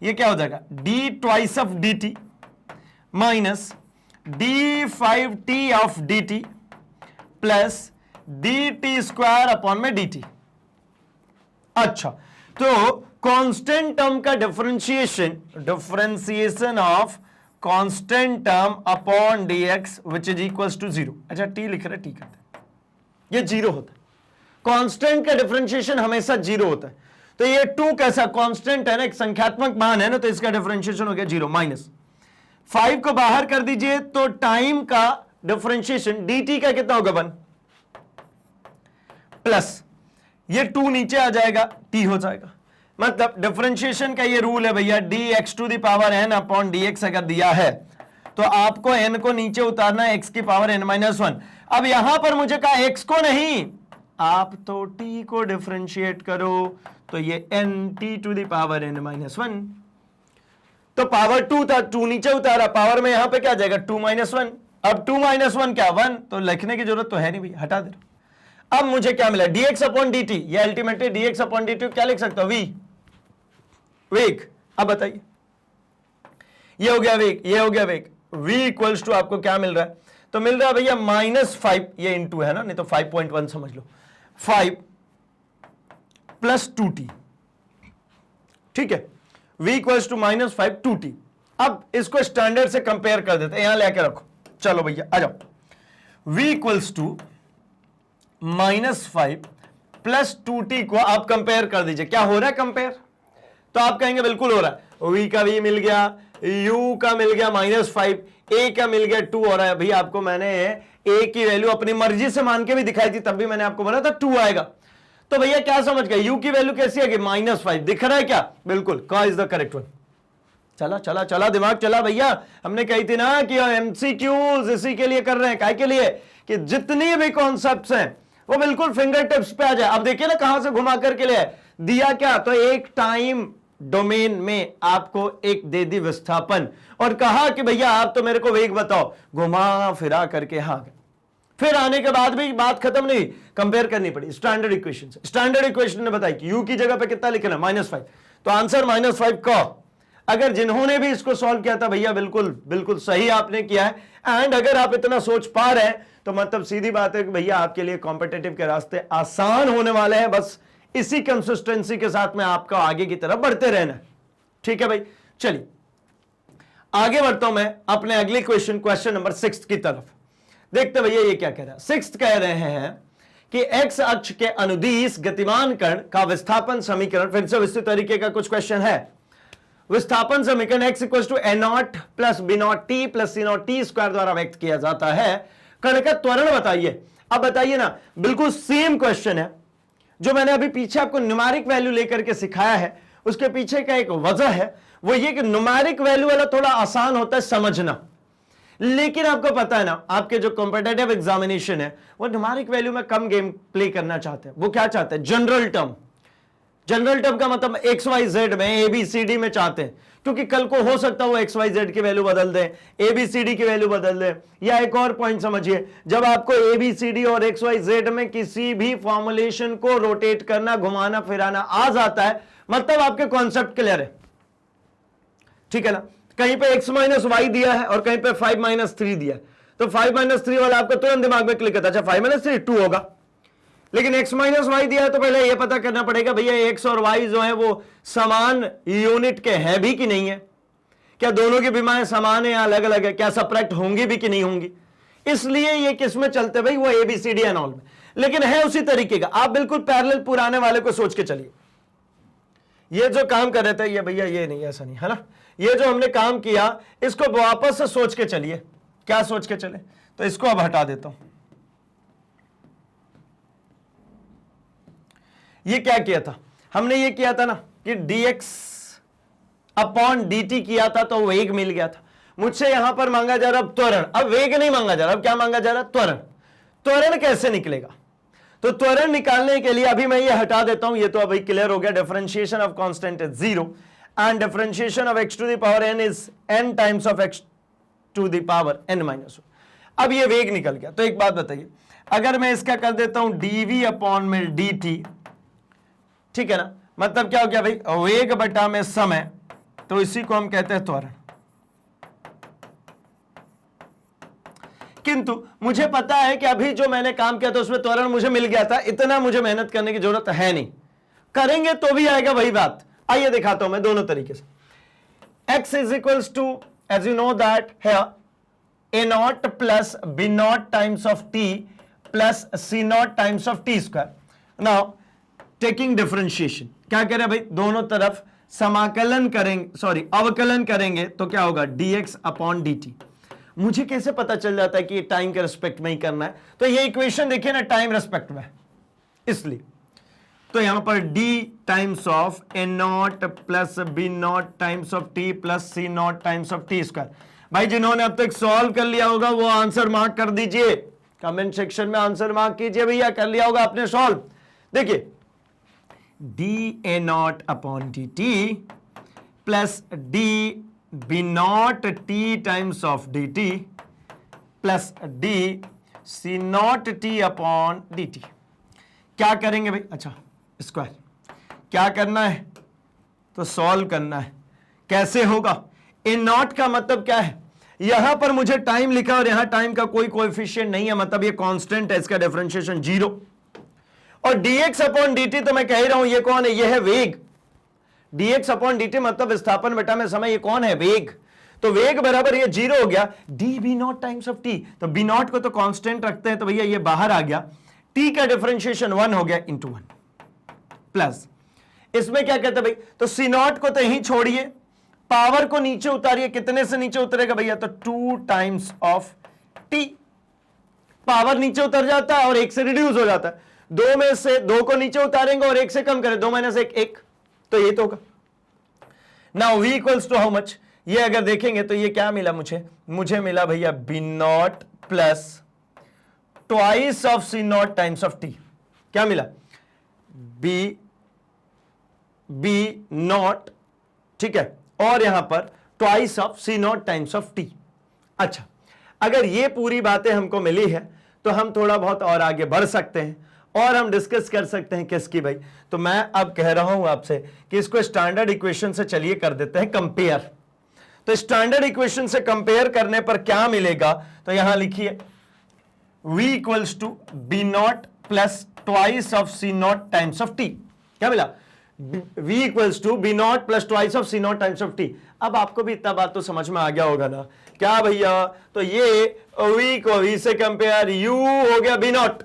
ये क्या हो जाएगा, d twice of dt minus d5t of dt plus dt square upon में dt। अच्छा, तो कांस्टेंट टर्म का differentiation of constant term upon dx which is equals to 0। अच्छा t लिख रहे, t करते हैं, ये 0 होता है। कांस्टेंट का डिफरेंशिएशन हमेशा 0 होता है। तो ये 2 कैसा कांस्टेंट है ना, एक संख्यात्मक मान है ना, तो इसका डिफरेंशिएशन हो गया 0। माइनस 5 को बाहर कर दीजिए तो टाइम का डिफरेंशिएशन dt का कितना होगा 1, प्लस ये 2 नीचे आ जाएगा, t हो जाएगा। मतलब डिफरेंशिएशन का ये रूल है भैया, dx to the power n upon dx अगर दिया है तो आपको n को नीचे उतारना है x की पावर n माइनस 1। अब यहां पर मुझे कहा x को नहीं, आप तो t को डिफरेंशिएट करो, तो ये nt to the power n minus 1। तो पावर 2 था, 2 नीचे उतारा, पावर में यहां पे क्या जाएगा 2 माइनस 1। अब 2 माइनस 1 क्या 1, तो लिखने की जरूरत तो है नहीं भैया, हटा दे। अब मुझे क्या मिला, dx अपॉन dt। ये अल्टीमेटली dx अपॉन dt क्या लिख सकता हूं, v वेग। अब बताइए, ये हो गया वेग, ये हो गया वेग। v इक्वल्स टू आपको क्या मिल रहा है, तो मिल रहा है भैया -5, ये इंटू है ना, नहीं तो 5.1 समझ लो, 5 प्लस 2t। ठीक है, v इक्वल्स टू -5 2t। अब इसको स्टैंडर्ड से कंपेयर कर देते हैं, यहां लेके रखो। चलो भैया आ जाओ, v equals to -5 plus 2t को आप कंपेयर कर दीजिए। क्या हो रहा है कंपेयर, तो आप कहेंगे बिल्कुल हो रहा है, v का v मिल गया, u का मिल गया -5, a का मिल गया 2 हो रहा है। भैया आपको मैंने a की वैल्यू अपनी मर्जी से मान के भी दिखाई थी, तब भी मैंने आपको बोला था 2 आएगा। तो भैया क्या समझ गए, u की वैल्यू कैसी आएगी, -5 दिख रहा है क्या, बिल्कुल का इज द करेक्ट वन। चला चला चला दिमाग चला भैया, हमने कही थी ना कि एमसीक्यूज इसी के लिए कर रहे हैं, काय के लिए, कि जितनी भी कॉन्सेप्ट्स हैं वो बिल्कुल फिंगर टिप्स पे आ जाए। अब देखिए ना कहां से घुमा करके ले आए, दिया क्या, तो एक टाइम डोमेन में आपको एक दे दी विस्थापन और कहा कि भैया आप तो मेरे को वेग बताओ, घुमा फिरा करके हाँ गए। फिर आने के बाद भी बात खत्म नहीं, कंपेयर करनी पड़ी स्टैंडर्ड इक्वेशन से। स्टैंडर्ड इक्वेशन ने बताया कि u की जगह पे कितना लिखना है, -5, तो आंसर -5 का। अगर जिन्होंने भी इसको सॉल्व किया था भैया बिल्कुल बिल्कुल सही आपने किया है। एंड अगर आप इतना सोच पा रहे हैं तो मतलब सीधी बात है कि भैया आपके लिए कॉम्पिटिटिव के रास्ते आसान होने वाले हैं, बस इसी कंसिस्टेंसी के साथ में आपका आगे की तरफ बढ़ते रहना है। ठीक है भाई, चलिए आगे बढ़ता हूं मैं अपने अगले क्वेश्चन नंबर 6 की तरफ। देखते भैया ये क्या कह रहा है। 6 कह रहे हैं कि x अक्ष के अनुदिश गतिमान कण का विस्थापन समीकरण, फिर से विस्तृत तरीके का कुछ क्वेश्चन है। विस्थापन समीकरण x = a0 + b0 t + c0 t square द्वारा व्यक्त किया जाता है। कण का त्वरण बताइए। अब बताइए ना, बिल्कुल सेम क्वेश्चन है जो मैंने अभी पीछे आपको न्यूमेरिक वैल्यू लेकर के सिखाया है। उसके पीछे का एक वजह है, वो ये कि न्यूमेरिक वैल्यू वाला थोड़ा आसान होता है समझना, लेकिन आपको पता है ना आपके जो कॉम्पिटिटिव एग्जामिनेशन है वो न्यूमेरिक वैल्यू में कम गेम प्ले करना चाहते हैं। वो क्या चाहते हैं, जनरल टर्म। जनरल टर्म का मतलब एक्स वाई जेड में, एबीसीडी में चाहते हैं, क्योंकि कल को हो सकता है वो एक्स वाई जेड की वैल्यू बदल दें, एबीसीडी की वैल्यू बदल दें। या एक और पॉइंट समझिए, जब आपको एबीसीडी और एक्स वाई जेड में किसी भी फॉर्मुलेशन को रोटेट करना, घुमाना फिराना आ जाता है, मतलब आपके कॉन्सेप्ट क्लियर है। ठीक है ना, कहीं पे x - y दिया है और कहीं पे 5 - 3 दिया है, तो 5 - 3 वाला आपका तुरंत दिमाग में क्लिक करता है, अच्छा 5 - 3 2 होगा। लेकिन x - y दिया है तो पहले यह पता करना पड़ेगा भैया x और y जो है वो समान यूनिट के हैं भी कि नहीं है, क्या दोनों की विमाएं समान है या अलग अलग है, क्या सब्ट्रैक्ट होंगी भी कि नहीं होंगी। इसलिए ये किस में चलते भाई, वो एबीसीडी एंड ऑल में, लेकिन है उसी तरीके का। आप बिल्कुल पैरेलल पुराने वाले को सोच के चलिए। ये जो काम कर रहे थे ये भैया ये नहीं, ऐसा नहीं है ना, ये जो हमने काम किया इसको वापस से सोच के चलिए। क्या सोच के चले, तो इसको अब हटा देता हूं। ये क्या किया था हमने, ये किया था ना कि dx/dt किया था तो वेग मिल गया था। मुझसे यहां पर मांगा जा रहा त्वरण, अब वेग नहीं मांगा जा रहा, अब क्या मांगा जा रहा, त्वरण। त्वरण कैसे निकलेगा, तो त्वरण निकालने के लिए अभी मैं ये हटा देता हूं, ये तो अभी क्लियर हो गया। Differentiation of constant is 0 and differentiation of x⁴n is n times of x⁴n-1। अब ये वेग निकल गया। तो एक बात बताइए, अगर मैं इसका कर देता हूं dv/dt, ठीक है ना, मतलब क्या हो गया भाई, वेग बटा में समय, तो इसी को हम कहते हैं त्वरण। किंतु मुझे पता है कि अभी जो मैंने काम किया था उसमें त्वरण मुझे मिल गया था, इतना मुझे मेहनत करने की जरूरत है नहीं, करेंगे तो भी आएगा वही बात। आइए दिखाता हूं मैं दोनों तरीके से। x = as you know that here a0 plus b0 times of t plus c0 times of t square. Now taking differentiation, क्या कह रहे हैं भाई, दोनों तरफ समाकलन करेंगे, सॉरी अवकलन करेंगे तो क्या होगा dx/dt। मुझे कैसे पता चल जाता है कि ये टाइम के रिस्पेक्ट में ही करना है, तो ये इक्वेशन देखिए ना टाइम रिस्पेक्ट में, इसलिए तो यहां पर d times of a0 plus b0 times of t plus c0 times of t square. भाई जिन्होंने अब तक सॉल्व कर लिया होगा वो आंसर मार्क कर दीजिए, कमेंट सेक्शन में आंसर मार्क कीजिए भैया, कर लिया होगा आपने सॉल्व। देखिए dA0/dt plus dB0t times of dt plus dC0t/dt। क्या करेंगे भाई, अच्छा स्क्वायर, क्या करना है तो सॉल्व करना है। कैसे होगा, A0 का मतलब क्या है, यहां पर मुझे टाइम लिखा और यहां टाइम का कोई कोएफिशिएंट नहीं है, मतलब ये कांस्टेंट है, इसका डिफरेंशिएशन 0। और dx/dt तो मैं कह ही रहा हूं ये कौन है, ये है वेग। dx/dt मतलब विस्थापन बटा में समय, ये कौन है, वेग। तो वेग बराबर ये 0 हो गया dB0 टाइम्स ऑफ t, तो b0 को तो कांस्टेंट रखते हैं तो भैया ये बाहर आ गया, t का डिफरेंशिएशन 1 हो गया × 1 प्लस इसमें क्या कहते हैं भाई, तो सी नॉट को तो यहीं छोड़िए, पावर को नीचे उतारिए, कितने से नीचे उतरेगा भैया, तो 2 टाइम्स ऑफ टी। पावर नीचे उतर जाता है और 1 से रिड्यूस हो जाता है, 2 में से 2 को नीचे उतारेंगे और 1 से कम करें, 2 माइनस 1 1, तो ये तो होगा। Now v equals to how much, ये अगर देखेंगे तो ये क्या मिला मुझे मिला भैया B naught plus twice of C naught times of t. क्या मिला, बी नॉट, ठीक है, और यहां पर twice of C naught times of t. अच्छा, अगर ये पूरी बातें हमको मिली है तो हम थोड़ा बहुत और आगे बढ़ सकते हैं और हम डिस्कस कर सकते हैं किसकी भाई, तो मैं अब कह रहा हूं आपसे कि इसको स्टैंडर्ड इक्वेशन से चलिए कर देते हैं कंपेयर। तो स्टैंडर्ड इक्वेशन से कंपेयर करने पर क्या मिलेगा, तो यहां लिखिए v equals to B naught plus twice of C naught times of t. क्या मिला, v equals to B naught plus twice of C naught times of t. अब आपको भी इतना बात तो समझ में आ गया होगा ना, क्या भैया, तो ये v को v से कंपेयर, u हो गया बी नॉट।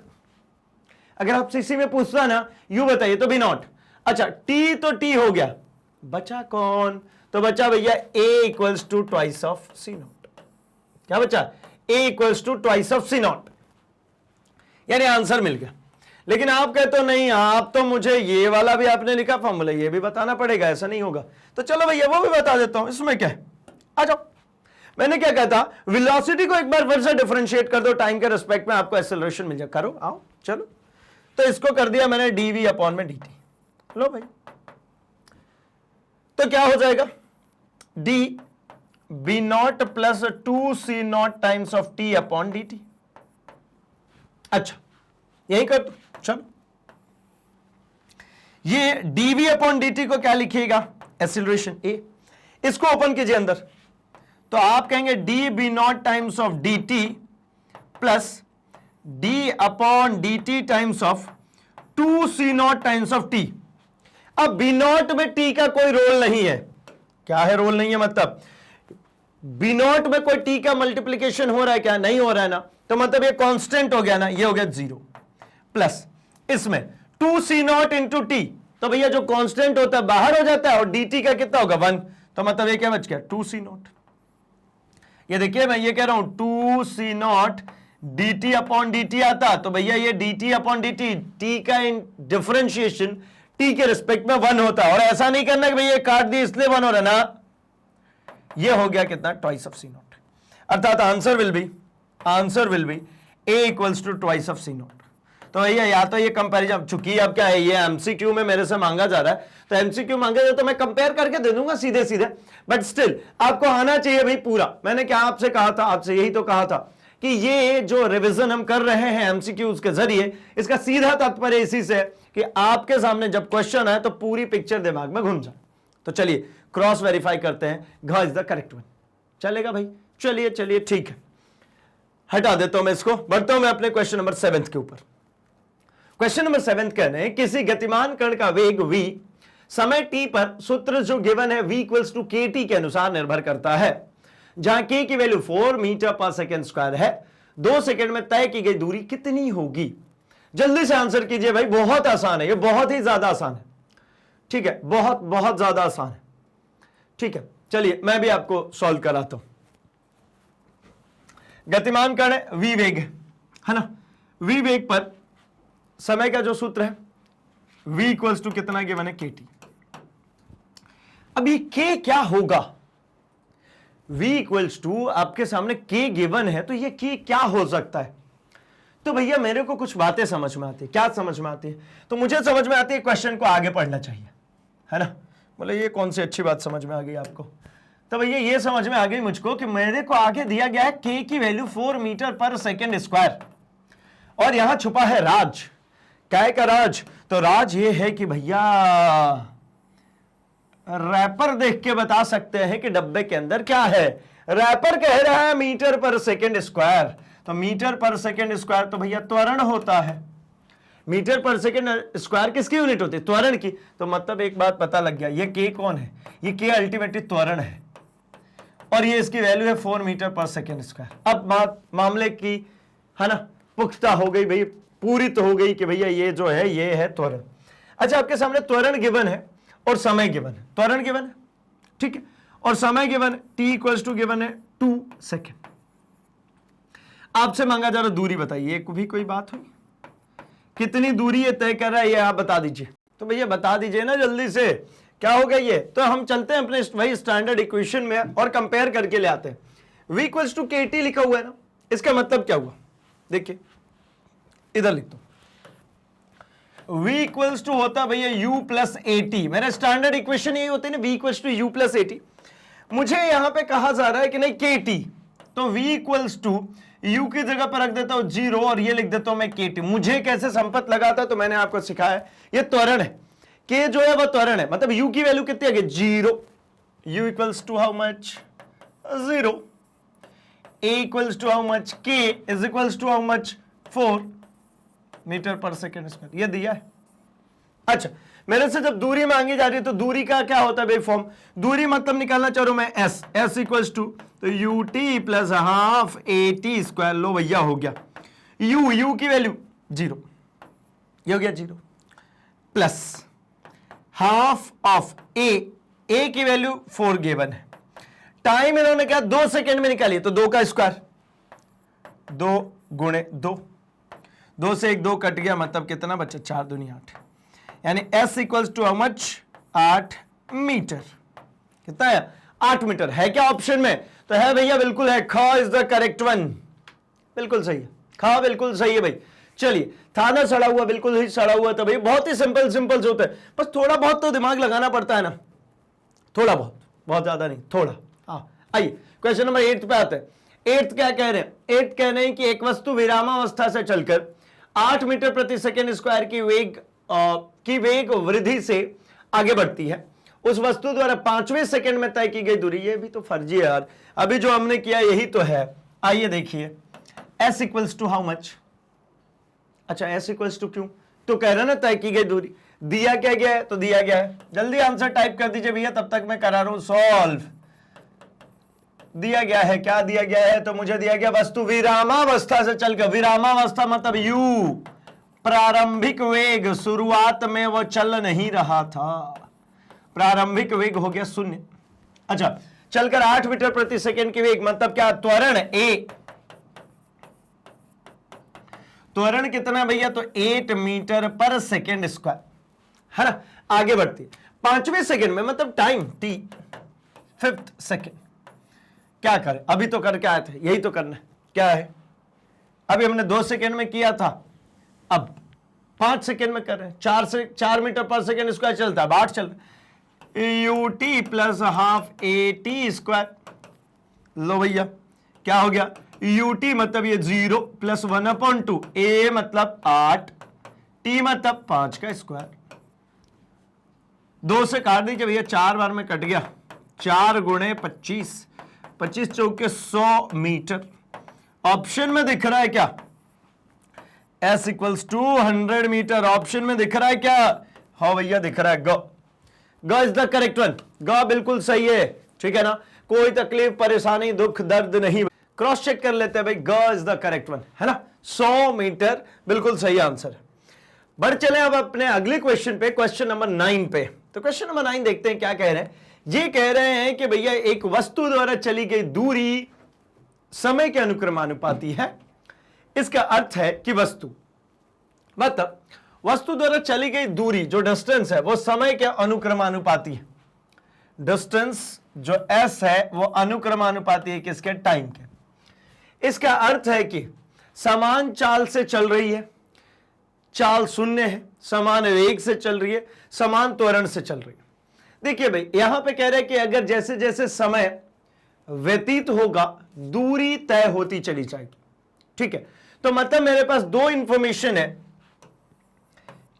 अगर आपसे इसी में पूछता ना u बताइए तो बी नॉट, अच्छा t तो t हो गया, बचा कौन, तो बचा भैया a equals to twice of C naught. क्या बचा, a equals to twice of C naught, यानी आंसर मिल गया। लेकिन आप कहते हो नहीं, आप तो मुझे ये वाला भी आपने लिखा फॉर्मूला, ये भी बताना पड़ेगा, ऐसा नहीं होगा, तो चलो भैया वो भी बता देता हूं, इसमें क्या है, आ जाओ। मैंने क्या कहता, वेलोसिटी को एक बार फिर से डिफरेंशिएट कर दो टाइम के रिस्पेक्ट में, आपको एक्सेलरेशन मिल जाए, करो आओ चलो। तो इसको कर दिया मैंने dv अपॉन में dt, लो भाई, तो क्या हो जाएगा, d b not plus 2c not times of t upon dt। अच्छा यही कर दो, चलो ये dv अपॉन dt को क्या लिखिएगा, एक्सीलरेशन a, इसको ओपन कीजिए अंदर, तो आप कहेंगे d b not times of dt plus d upon dt times of 2c not times of t। अब b नॉट में t का कोई रोल नहीं है, क्या है रोल नहीं है, मतलब b नॉट में कोई t का मल्टीप्लीकेशन हो रहा है क्या, नहीं हो रहा है ना, तो मतलब ये कांस्टेंट हो गया ना, ये हो गया 0, प्लस इसमें 2c नॉट इंटू टी, तो भैया जो कांस्टेंट होता है बाहर हो जाता है और dt का कितना होगा 1, तो मतलब ये क्या बच गया 2c नॉट। ये देखिए मैं ये कह रहा हूं 2c not dt upon dt आता, तो भैया ये dt अपॉन dt, t का डिफरेंशिएशन t के रिस्पेक्ट में 1 होता है, और ऐसा नहीं करना कि भैया काट दी इसलिए 1 हो रहा ना, ये हो गया कितना ट्वाइस ऑफ सी नॉट, अर्थात answer will be a equals to twice of C naught. तो भैया या तो ये कंपैरिजन, चूंकि अब क्या है ये एमसीक्यू में मेरे से मांगा जा रहा है, तो एमसीक्यू मांगा जाए तो मैं कंपेयर करके दे दूंगा सीधे सीधे, बट स्टिल आपको आना चाहिए भाई पूरा। मैंने क्या आपसे कहा था, आपसे यही तो कहा था कि ये जो रिवीजन हम कर रहे हैं एमसीक्यूज के जरिए, इसका सीधा तात्पर्य इसी से कि आपके सामने जब क्वेश्चन आए तो पूरी पिक्चर दिमाग में घूम जाए। तो चलिए क्रॉस वेरीफाई करते हैं, घ इज द करेक्ट वन, चलेगा भाई, चलिए ठीक है, हटा देता हूं मैं इसको, बढ़ता हूं मैं अपने क्वेश्चन नंबर 7 के ऊपर। क्वेश्चन नंबर 7 कह रहे हैं किसी गतिमान कण का वेग v समय t पर सूत्र जो गिवन है v इक्वल्स टू kt के अनुसार निर्भर करता है, जहां k की वैल्यू 4 मीटर पर सेकेंड स्क्वायर है, 2 सेकेंड में तय की गई दूरी कितनी होगी। जल्दी से आंसर कीजिए भाई, बहुत आसान है, ये बहुत ही ज्यादा आसान है, ठीक है, बहुत ज्यादा आसान है, ठीक है। चलिए मैं भी आपको सॉल्व कराता हूं। गतिमान कण है, v वेग है ना, v वेग पर समय का जो सूत्र है v इक्वल्स टू कितना गिवन है kt। अब ये k क्या होगा, v इक्वल्स टू आपके सामने k गिवन है, तो ये k क्या हो सकता है। तो भैया मेरे को कुछ बातें समझ में आती है, क्या समझ में आती है, तो मुझे समझ में आती है क्वेश्चन को आगे पढ़ना चाहिए, है ना, बोले ये कौन सी अच्छी बात समझ में आ गई आपको। तो भैया ये समझ में आ गई मुझको कि मेरे को आगे दिया गया है k की वैल्यू 4 मीटर पर सेकेंड स्क्वायर, और यहां छुपा है राज। क्या है का राज, तो राज ये है कि भैया रैपर देख के बता सकते हैं कि डब्बे के अंदर क्या है। रैपर कह रहा है मीटर पर सेकेंड स्क्वायर, तो मीटर पर सेकेंड स्क्वायर तो भैया त्वरण होता है, मीटर पर सेकेंड स्क्वायर किसकी यूनिट होती है, त्वरण की। तो मतलब एक बात पता लग गया, ये k कौन है, ये k अल्टीमेटली त्वरण है, और ये इसकी वैल्यू है 4 मीटर पर सेकेंड स्क्वायर। अब मामले की है ना पुख्ता हो गई भाई, पूरी तो हो गई कि भैया ये जो है ये है त्वरण। अच्छा आपके सामने त्वरण गिवन है, और समय गिवन है, त्वरण गिवन है, ठीक है, और समय गिवन है, t इक्वल्स टू गिवन है 2 सेकेंड। आपसे मांगा जा रहा दूरी बताइए, भी कोई बात हुई, कितनी दूरी ये तय कर रहा है ये आप बता दीजिए। तो भैया बता दीजिए ना जल्दी से, क्या होगा ये। तो हम चलते हैं अपने वही स्टैंडर्ड इक्वेशन में और कंपेयर करके ले आते हैं। v इक्वल्स टू KT लिखा हुआ है ना, इसका मतलब क्या हुआ, देखिए इधर लिख दो, v इक्वल्स टू होता भैया u प्लस AT, मेरा स्टैंडर्ड इक्वेशन यही होते हैं ना, v equals to u plus AT। मुझे यहां पे कहा जा रहा है कि नहीं KT, तो v इक्वल्स टू u की जगह पर रख देता हूं 0 और ये लिख देता हूं मैं KT। मुझे कैसे संपत्ति लगाता, तो मैंने आपको सिखाया, ये त्वरण है, K जो है वो त्वरण है, मतलब u की वैल्यू कितनी आ गई 0, u equals to how much 0, a equals to how much, k is equals to how much 4 metre पर सेकेंड स्क्वायर, ये दिया है। अच्छा, मेरे से जब दूरी मांगी जा रही है तो दूरी का क्या होता है भाई फॉर्म, दूरी मतलब निकालना चाह रहा हूं मैं s इक्वल्स टू तो ut plus half AT square, लो भैया हो गया, u की वैल्यू 0, ये हो गया 0 प्लस हाफ ऑफ a की वैल्यू 4 गिवन है, टाइम इन्होंने क्या 2 सेकेंड में निकाली, तो 2 का स्क्वायर 2 गुणे 2, 2 से 1 2 कट गया, मतलब कितना बचा 4 दूनी 8, यानी s equals to how much 8 metre, कितना है 8 मीटर, है क्या ऑप्शन में, तो है भैया बिल्कुल है, ख इज द करेक्ट वन, बिल्कुल सही है, ख बिल्कुल सही है भाई। चलिए, था ना सड़ा हुआ, बिल्कुल ही सड़ा हुआ था भाई, बहुत ही सिंपल सिंपल से होता है, बस थोड़ा बहुत तो दिमाग लगाना पड़ता है ना, थोड़ा बहुत, बहुत ज्यादा नहीं, थोड़ा। हाँ आइए क्वेश्चन नंबर 8 पे आते हैं। 8 क्या कह रहे हैं, 8 कह रहे हैं कि एक वस्तु विरामावस्था से चलकर 8 मीटर प्रति सेकेंड स्क्वायर की वेग वृद्धि से आगे बढ़ती है, उस वस्तु द्वारा 5वें सेकंड में तय की गई दूरी, ये भी तो फर्जी है यार, अभी जो हमने किया यही तो है। आइए देखिए, s equals to how much, अच्छा s इक्वल्स टू क्यों, तो कह रहा ना तय की गई दूरी, दिया क्या गया है, तो दिया गया है, जल्दी आंसर टाइप कर दीजिए भैया, तब तक मैं करा रहा हूं सॉल्व। दिया गया है, क्या दिया गया है, तो मुझे दिया गया वस्तु विरामावस्था से चलकर, विरामावस्था मतलब u, प्रारंभिक वेग, शुरुआत में वो चल नहीं रहा था, प्रारंभिक वेग हो गया 0। अच्छा, चलकर 8 मीटर प्रति सेकेंड की वेग, मतलब क्या त्वरण a, त्वरण कितना भैया, तो 8 मीटर पर सेकेंड स्क्वायर, है ना, आगे बढ़ती है 5वें सेकेंड में, मतलब टाइम t 5th सेकेंड। क्या करें, अभी तो करके आए थे, यही तो करना है, क्या है, अभी हमने 2 सेकेंड में किया था, अब 5 सेकेंड में कर रहे हैं, 4 मीटर पर सेकेंड स्क्वायर चलता है, 8 चल रहा है, ut plus half AT square, लो भैया क्या हो गया, ut मतलब ये 0 प्लस 1/2, a मतलब 8, t मतलब 5 का स्क्वायर, 2 से काट दीजिए भैया, 4 बार में कट गया, 4 गुणे 25, 25 चौके 100 मीटर। ऑप्शन में दिख रहा है क्या, s equals to 100 metre, option में दिख रहा है क्या, हाँ भैया दिख रहा है, ग इज द करेक्ट वन, ग बिल्कुल सही है, ठीक है ना, कोई तकलीफ परेशानी दुख दर्द नहीं, क्रॉस चेक कर लेते हैं भाई, ग इज द करेक्ट वन, है ना, 100 मीटर बिल्कुल सही आंसर है। बढ़ चले अब अपने अगले क्वेश्चन पे, क्वेश्चन नंबर 9 पे। तो क्वेश्चन नंबर 9 देखते हैं क्या कह रहे हैं। ये कह रहे हैं कि भैया एक वस्तु द्वारा चली गई दूरी समय के अनुक्रमानुपाती है। इसका अर्थ है कि वस्तु मतलब वस्तु द्वारा चली गई दूरी जो डिस्टेंस है वो समय के अनुक्रमानुपाती है। डिस्टेंस जो s है वो अनुक्रमानुपाती है किसके, टाइम के। इसका अर्थ है कि समान चाल से चल रही है, चाल शून्य है, समान वेग से चल रही है, समान त्वरण से चल रही है। देखिए भाई यहां पे कह रहे हैं कि अगर जैसे जैसे समय व्यतीत होगा दूरी तय होती चली जाएगी। ठीक है, तो मतलब मेरे पास दो इंफॉर्मेशन है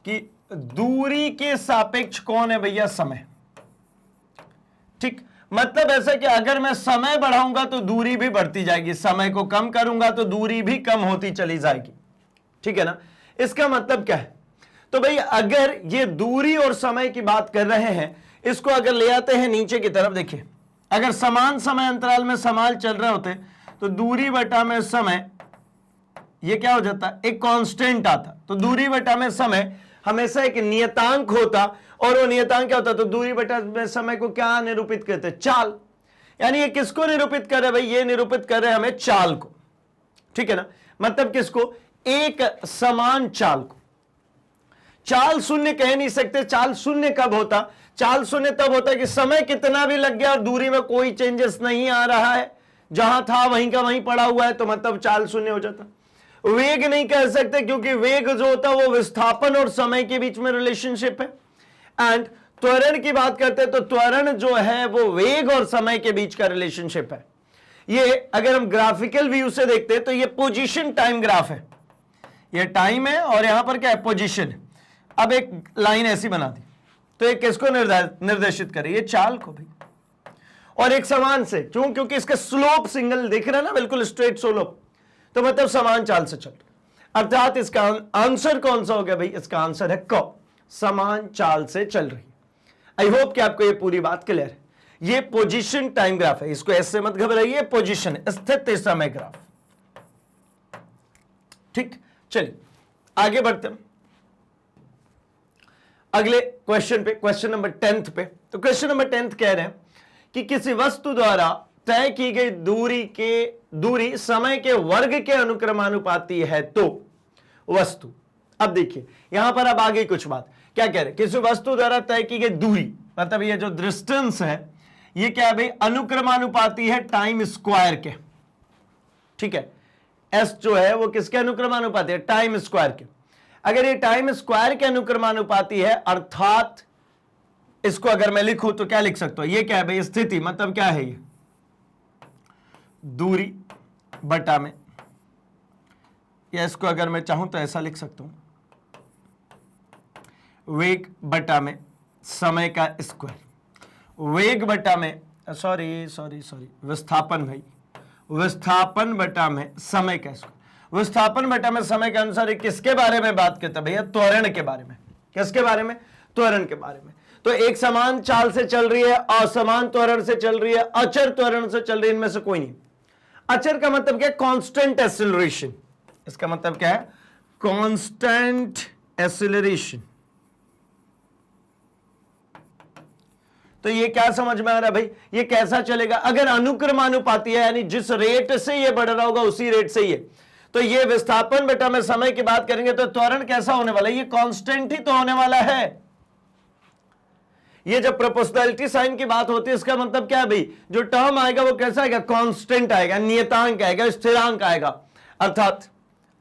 कि दूरी के सापेक्ष कौन है भैया, समय। ठीक, मतलब ऐसा कि अगर मैं समय बढ़ाऊंगा तो दूरी भी बढ़ती जाएगी, समय को कम करूंगा तो दूरी भी कम होती चली जाएगी। ठीक है ना, इसका मतलब क्या है, तो भाई अगर ये दूरी और समय की बात कर रहे हैं, इसको अगर ले आते हैं नीचे की तरफ, देखिए अगर समान समय अंतराल में समान चल रहे होते तो दूरी बटा में समय ये क्या हो जाता, एक कांस्टेंट आता। तो दूरी बटा में समय हमेशा एक नियतांक होता और वो नियतांक क्या होता है, तो दूरी बटा समय को क्या निरूपित करते हैं, चाल। यानी ये किसको निरूपित कर रहे हैं भाई, ये निरूपित कर रहे हैं हमें चाल को, ठीक है ना। मतलब किसको, एक समान चाल को। चाल शून्य कह नहीं सकते, चाल शून्य कब होता, चाल शून्य तब होता है कि समय कितना भी लग गया और दूरी में कोई चेंजेस नहीं आ रहा है, जहां था वहीं का वहीं पड़ा हुआ है, तो मतलब चाल शून्य हो जाता। वेग नहीं कह सकते, क्योंकि वेग जो होता है वो विस्थापन और समय के बीच में रिलेशनशिप है। एंड त्वरण की बात करते हैं तो त्वरण जो है वो वेग और समय के बीच का रिलेशनशिप है। ये अगर हम ग्राफिकल व्यू से देखते हैं तो ये पोजीशन टाइम ग्राफ है, ये टाइम है और यहां पर क्या है, पोजीशन। अब एक लाइन ऐसी बना दी तो ये किसको निर्देशित करे, ये चाल को भी, और एक समान से, क्यों, क्योंकि इसका स्लोप सिंगल दिख रहा है ना, बिल्कुल स्ट्रेट स्लोप, तो मतलब समान चाल से चल रही। अर्थात इसका आंसर कौन सा हो गया भाई, इसका आंसर है क, समान चाल से चल रही। आई होप कि आपको ये पूरी बात क्लियर है। ये पोजीशन टाइम ग्राफ है, इसको ऐसे मत घबराइए, पोजीशन स्थित समय ग्राफ। ठीक, चलिए आगे बढ़ते हैं अगले क्वेश्चन पे, क्वेश्चन नंबर 10 पे। तो क्वेश्चन नंबर 10 कह रहे हैं कि किसी वस्तु द्वारा तय की गई दूरी समय के वर्ग के अनुक्रमानुपाती है तो वस्तु। अब देखिए यहां पर अब आगे कुछ बात क्या कह रहे हैं, किसी वस्तु द्वारा तय की गई दूरी, मतलब ये जो डिस्टेंस है ये क्या है भाई, अनुक्रमानुपाती है टाइम स्क्वायर के, ठीक है। एस जो है वो किसके अनुक्रमानुपाती है, टाइम स्क्वायर के। अगर ये टाइम स्क्वायर के अनुक्रमानुपाती है, अर्थात इसको अगर मैं लिखूं तो क्या लिख सकता हूं, ये क्या है भाई, स्थिति, मतलब क्या है ये, दूरी बटा में, या इसको अगर मैं चाहूं तो ऐसा लिख सकता हूं, वेग बटा में समय का स्क्वायर, वेग बटा में सॉरी विस्थापन भाई, विस्थापन बटा में समय का स्क्वायर। विस्थापन बटा में समय के अनुसार किसके बारे में बात करता है भैया, त्वरण के बारे में। किसके बारे में, त्वरण के बारे में। तो एक समान चाल से चल रही है, असमान त्वरण से चल रही है, अचर त्वरण से चल रही है, इनमें से कोई नहीं। अचर का मतलब क्या है, कांस्टेंट एक्सीलरेशन। इसका मतलब क्या है, कांस्टेंट एक्सीलरेशन। तो ये क्या समझ में आ रहा है भाई, ये कैसा चलेगा, अगर अनुक्रमानुपाती है, यानी जिस रेट से ये बढ़ रहा होगा उसी रेट से ये, तो ये विस्थापन बटा में समय की बात करेंगे तो त्वरण कैसा होने वाला है, ये कांस्टेंट ही तो होने वाला है। ये जब प्रोपोर्शनैलिटी साइन की बात होती है, इसका मतलब क्या है भाई, जो टर्म आएगा वो कैसा आएगा, कांस्टेंट आएगा, नियतांक आएगा, स्थिरांक आएगा। अर्थात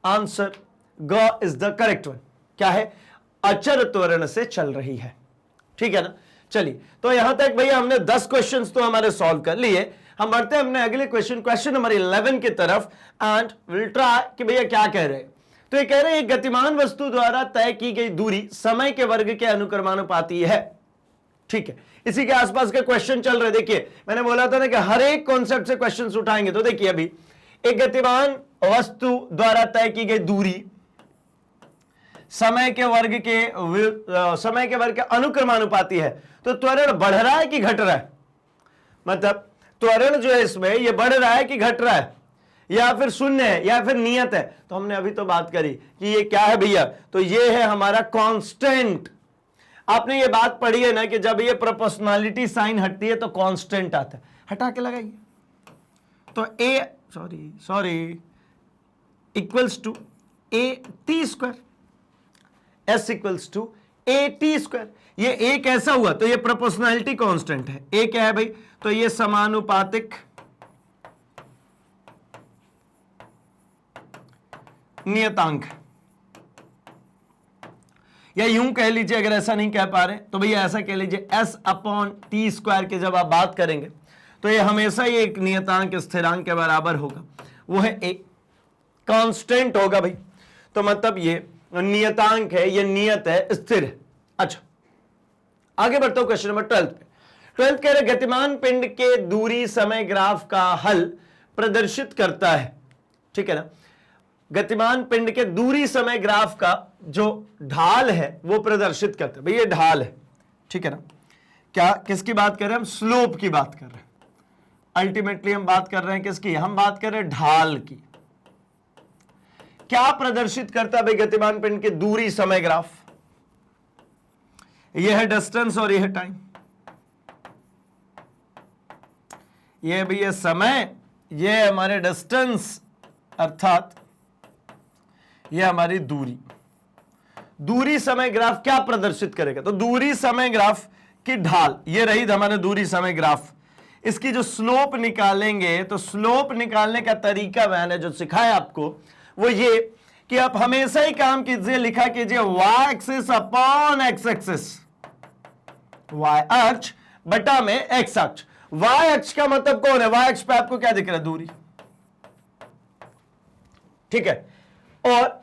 आंसर ग इज द करेक्ट वन। क्या है, अचर त्वरण से चल रही है, ठीक है ना। चलिए तो यहां तक भैया हमने 10 क्वेश्चंस तो हमारे सॉल्व कर लिए। हम बढ़ते हैं हमने अगले क्वेश्चन, क्वेश्चन नंबर 11 की तरफ, एंड विल ट्राई कि भैया क्या कह रहे हैं। तो ये कह रहे हैं एक गतिमान वस्तु द्वारा तय की गई दूरी समय के वर्ग के अनुक्रमानुपाती है, ठीक है। इसी के आसपास के क्वेश्चन चल रहे। देखिए मैंने बोला था ना कि हर एक कॉन्सेप्ट से क्वेश्चन उठाएंगे। तो देखिए अभी एक गतिमान वस्तु द्वारा तय की गई दूरी समय के वर्ग के अनुक्रमानुपाती है, तो त्वरण बढ़ रहा है कि घट रहा है, मतलब त्वरण जो है इसमें ये बढ़ रहा है कि घट रहा है, या फिर शून्य है या फिर नियत है। तो हमने अभी तो बात करी कि ये क्या है भैया, तो ये है हमारा कांस्टेंट। आपने ये बात पढ़ी है ना कि जब ये प्रोपोर्शनैलिटी साइन हटती है तो कांस्टेंट आता है, हटा के लगाइए तो A equals to A T square, S equals to A T square. ये ए कैसा हुआ, तो ये प्रोपोर्शनैलिटी कांस्टेंट है। ए क्या है भाई, तो ये समानुपातिक नियतांक है, या यूं कह लीजिए, अगर ऐसा नहीं कह पा रहे तो भैया ऐसा कह लीजिए, एस अपॉन टी स्क्वायर की जब आप बात करेंगे तो ये हमेशा ही एक नियतांक स्थिरांक के बराबर होगा, वो है ए, कांस्टेंट होगा भाई। तो मतलब ये नियतांक है, ये नियत है, स्थिर है। अच्छा आगे बढ़ता हूं क्वेश्चन नंबर 12 पे। 12 कह रहे गतिमान पिंड के दूरी समय ग्राफ का हल प्रदर्शित करता है, ठीक है ना। गतिमान पिंड के दूरी समय ग्राफ का जो ढाल है वो प्रदर्शित करता है। भाई ये ढाल है, ठीक है ना। क्या किसकी बात कर रहे हैं हम, स्लोप की बात कर रहे हैं। अल्टीमेटली हम बात कर रहे हैं किसकी, हम बात कर रहे हैं ढाल की। क्या प्रदर्शित करता है भाई गतिमान पिंड के दूरी समय ग्राफ, ये है डिस्टेंस और ये है टाइम, ये भैया समय, ये हमारे डिस्टेंस अर्थात ये हमारी दूरी। दूरी समय ग्राफ क्या प्रदर्शित करेगा? तो दूरी समय ग्राफ की ढाल ये रही हमारे दूरी समय ग्राफ। इसकी जो स्लोप निकालेंगे, तो स्लोप निकालने का तरीका मैंने जो सिखाया आपको वो ये कि आप हमेशा ही काम कीजिए, लिखा कीजिए y axis upon x axis, y अक्ष बटा में x अक्ष। y अक्ष का मतलब कौन है? y अक्ष पे आपको क्या दिख रहा है? दूरी, ठीक है। और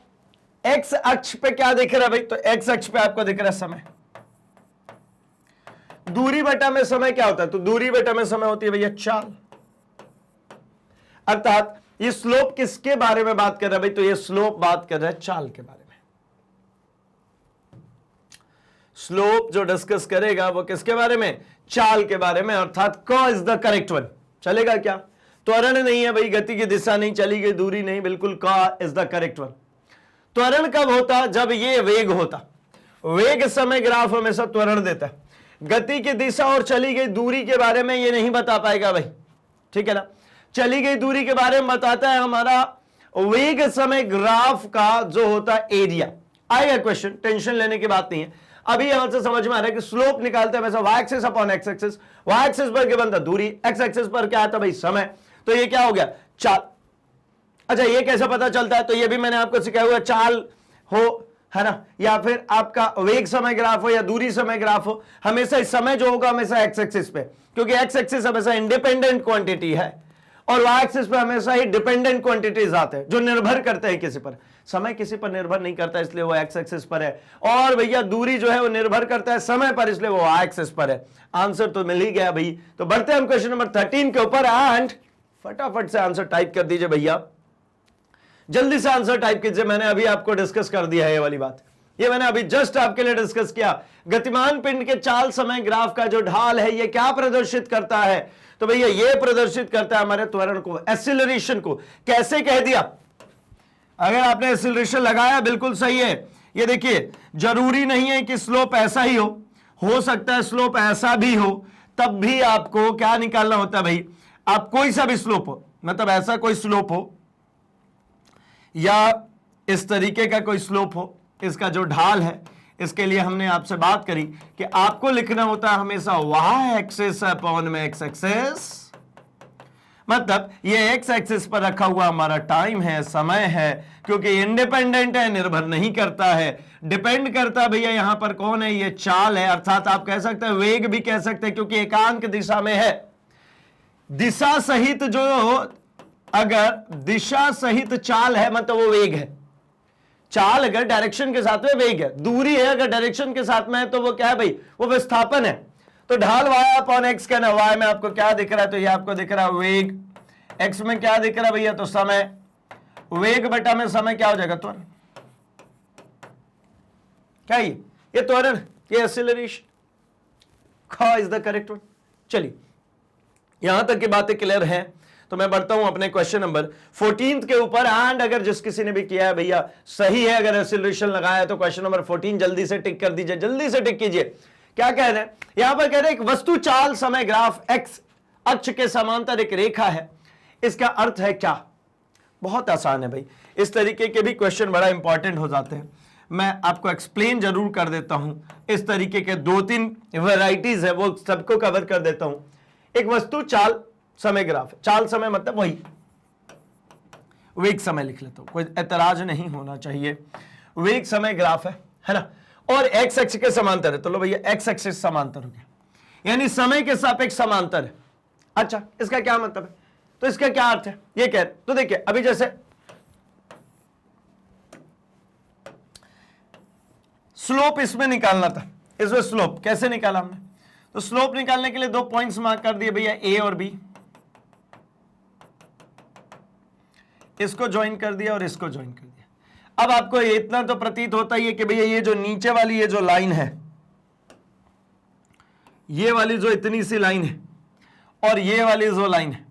x अक्ष पे क्या दिख रहा है भाई? तो x अक्ष पे आपको दिख रहा है समय। दूरी बटा में समय क्या होता है? तो दूरी बटा में समय होती है भैया चाल। अर्थात ये स्लोप किसके बारे में बात कर रहा है भाई? तो ये स्लोप बात कर रहा है चाल के बारे में। स्लोप जो डिस्कस करेगा वो किसके बारे में? चाल के बारे में। अर्थात क इज द करेक्ट वन। चलेगा क्या? त्वरण नहीं है भाई, गति की दिशा नहीं, चली गई दूरी नहीं, बिल्कुल क इज द करेक्ट वन। त्वरण कब होता? जब ये वेग होता। वेग समय ग्राफ हमेशा त्वरण देता है। गति की दिशा और चली गई दूरी के बारे में ये नहीं बता पाएगा भाई, ठीक है ना। चली गई दूरी के बारे में बताता है हमारा वेग समय ग्राफ का जो होता है एरिया। आएगा क्वेश्चन, टेंशन लेने की बात नहीं है। अभी यहां से समझ में आ रहा है कि स्लोप निकालते हैं हमेशा y axis upon x axis. y axis पर क्या बनता? दूरी। x एक्सिस पर क्या आता भाई? समय। तो ये क्या हो गया? चाल। अच्छा, ये कैसे पता चलता है? तो ये भी मैंने आपको सिखाया हुआ, चाल हो, है ना, या फिर आपका वेग समय ग्राफ हो या दूरी समय ग्राफ हो, हमेशा समय जो होगा हमेशा एक्स एक्सिस पे, क्योंकि एक्स एक्सिस हमेशा इंडिपेंडेंट क्वांटिटी है और वाई एक्सिस पे हमेशा ही डिपेंडेंट क्वांटिटीज आते हैं जो निर्भर करते हैं किसी पर। समय किसी पर निर्भर नहीं करता, इसलिए वो एक्स एक्सिस पर है। और भैया दूरी जो है वो निर्भर करता है समय पर, इसलिए वो वाई एक्सिस पर है। आंसर तो मिल ही गया भाई। तो बढ़ते हैं हम क्वेश्चन नंबर 13 के ऊपर एंड फटाफट से आंसर टाइप कर दीजिए भैया, जल्दी से आंसर टाइप कीजिए। मैंने अभी आपको डिस्कस कर दिया है ये वाली बात, ये मैंने अभी जस्ट आपके लिए डिस्कस किया। गतिमान पिंड के चाल समय ग्राफ का जो ढाल है ये क्या प्रदर्शित करता है? तो भैया ये प्रदर्शित करता है हमारे त्वरण को, एक्सीलरेशन को। कैसे कह दिया? अगर आपने एक्सीलरेशन लगाया बिल्कुल सही है। ये देखिए, जरूरी नहीं है कि स्लोप ऐसा ही हो सकता है स्लोप ऐसा भी हो, तब भी आपको क्या निकालना होता है भाई? आप कोई सा भी स्लोप हो, मतलब ऐसा कोई स्लोप हो या इस तरीके का कोई स्लोप हो, इसका जो ढाल है, इसके लिए हमने आपसे बात करी कि आपको लिखना होता है हमेशा y एक्सिस अपॉन में x एक्सिस। मतलब ये x एक्सिस पर रखा हुआ हमारा टाइम है, समय है, क्योंकि इंडिपेंडेंट है, निर्भर नहीं करता है। डिपेंड करता भैया यहां पर कौन है? ये चाल है। अर्थात आप कह सकते हैं वेग भी कह सकते हैं, क्योंकि एकांक दिशा में है। दिशा सहित जो, अगर दिशा सहित चाल है मतलब वो वेग है। चाल अगर डायरेक्शन के साथ में वेग है, दूरी है अगर डायरेक्शन के साथ में है तो वो क्या है भाई? वो विस्थापन है। तो ढाल y अपॉन x कहना, y में आपको क्या दिख रहा है? तो ये आपको दिख रहा है वेग, x में क्या दिख रहा है भैया? तो समय। वेग बटा में समय क्या हो जाएगा? त्वरण। क्या ये त्वरण, ये एक्सीलरेशन। ख इज द करेक्ट वन। चलिए, यहां तक की बातें क्लियर हैं तो मैं बढ़ता हूं अपने क्वेश्चन नंबर 14 के ऊपर। एंड अगर जिस किसी ने भी किया है भैया सही है, अगर एक्सीलरेशन लगाया है तो क्वेश्चन नंबर 14 जल्दी से टिक कर दीजिए, जल्दी से टिक कीजिए। क्या कह रहे हैं यहां पर? कह रहे हैं एक वस्तु चाल समय ग्राफ एक्स अक्ष के समांतर एक रेखा है, इसका अर्थ है क्या? बहुत आसान है भाई, इस तरीके के भी क्वेश्चन बड़ा इंपॉर्टेंट हो जाते हैं। मैं आपको एक्सप्लेन जरूर कर देता हूं। इस तरीके के 2-3 वेराइटीज है, वो सबको कवर कर देता हूं। एक वस्तु चाल समय ग्राफ, चाल समय मतलब वही वेग समय लिख लेता हूं, कोई ऐतराज नहीं होना चाहिए। वेग समय ग्राफ है ना, और एक्स एक्सिस के समांतर है। तो लो भैया एक्स एक्सिस समांतर हो गया, यानी समय के सापेक्ष समांतर है। अच्छा, इसका क्या मतलब है? तो इसका क्या अर्थ है ये कह रहे? तो देखिए, अभी जैसे स्लोप इसमें निकालना था, इसमें स्लोप कैसे निकाला हमने? तो स्लोप निकालने के लिए 2 पॉइंट्स मार्क कर दिए भैया, ए और बी। इसको ज्वाइन कर दिया और इसको ज्वाइन कर दिया। अब आपको इतना तो प्रतीत होता ही है कि भैया ये जो नीचे वाली ये जो लाइन है, ये वाली जो इतनी सी लाइन है और ये वाली जो लाइन है,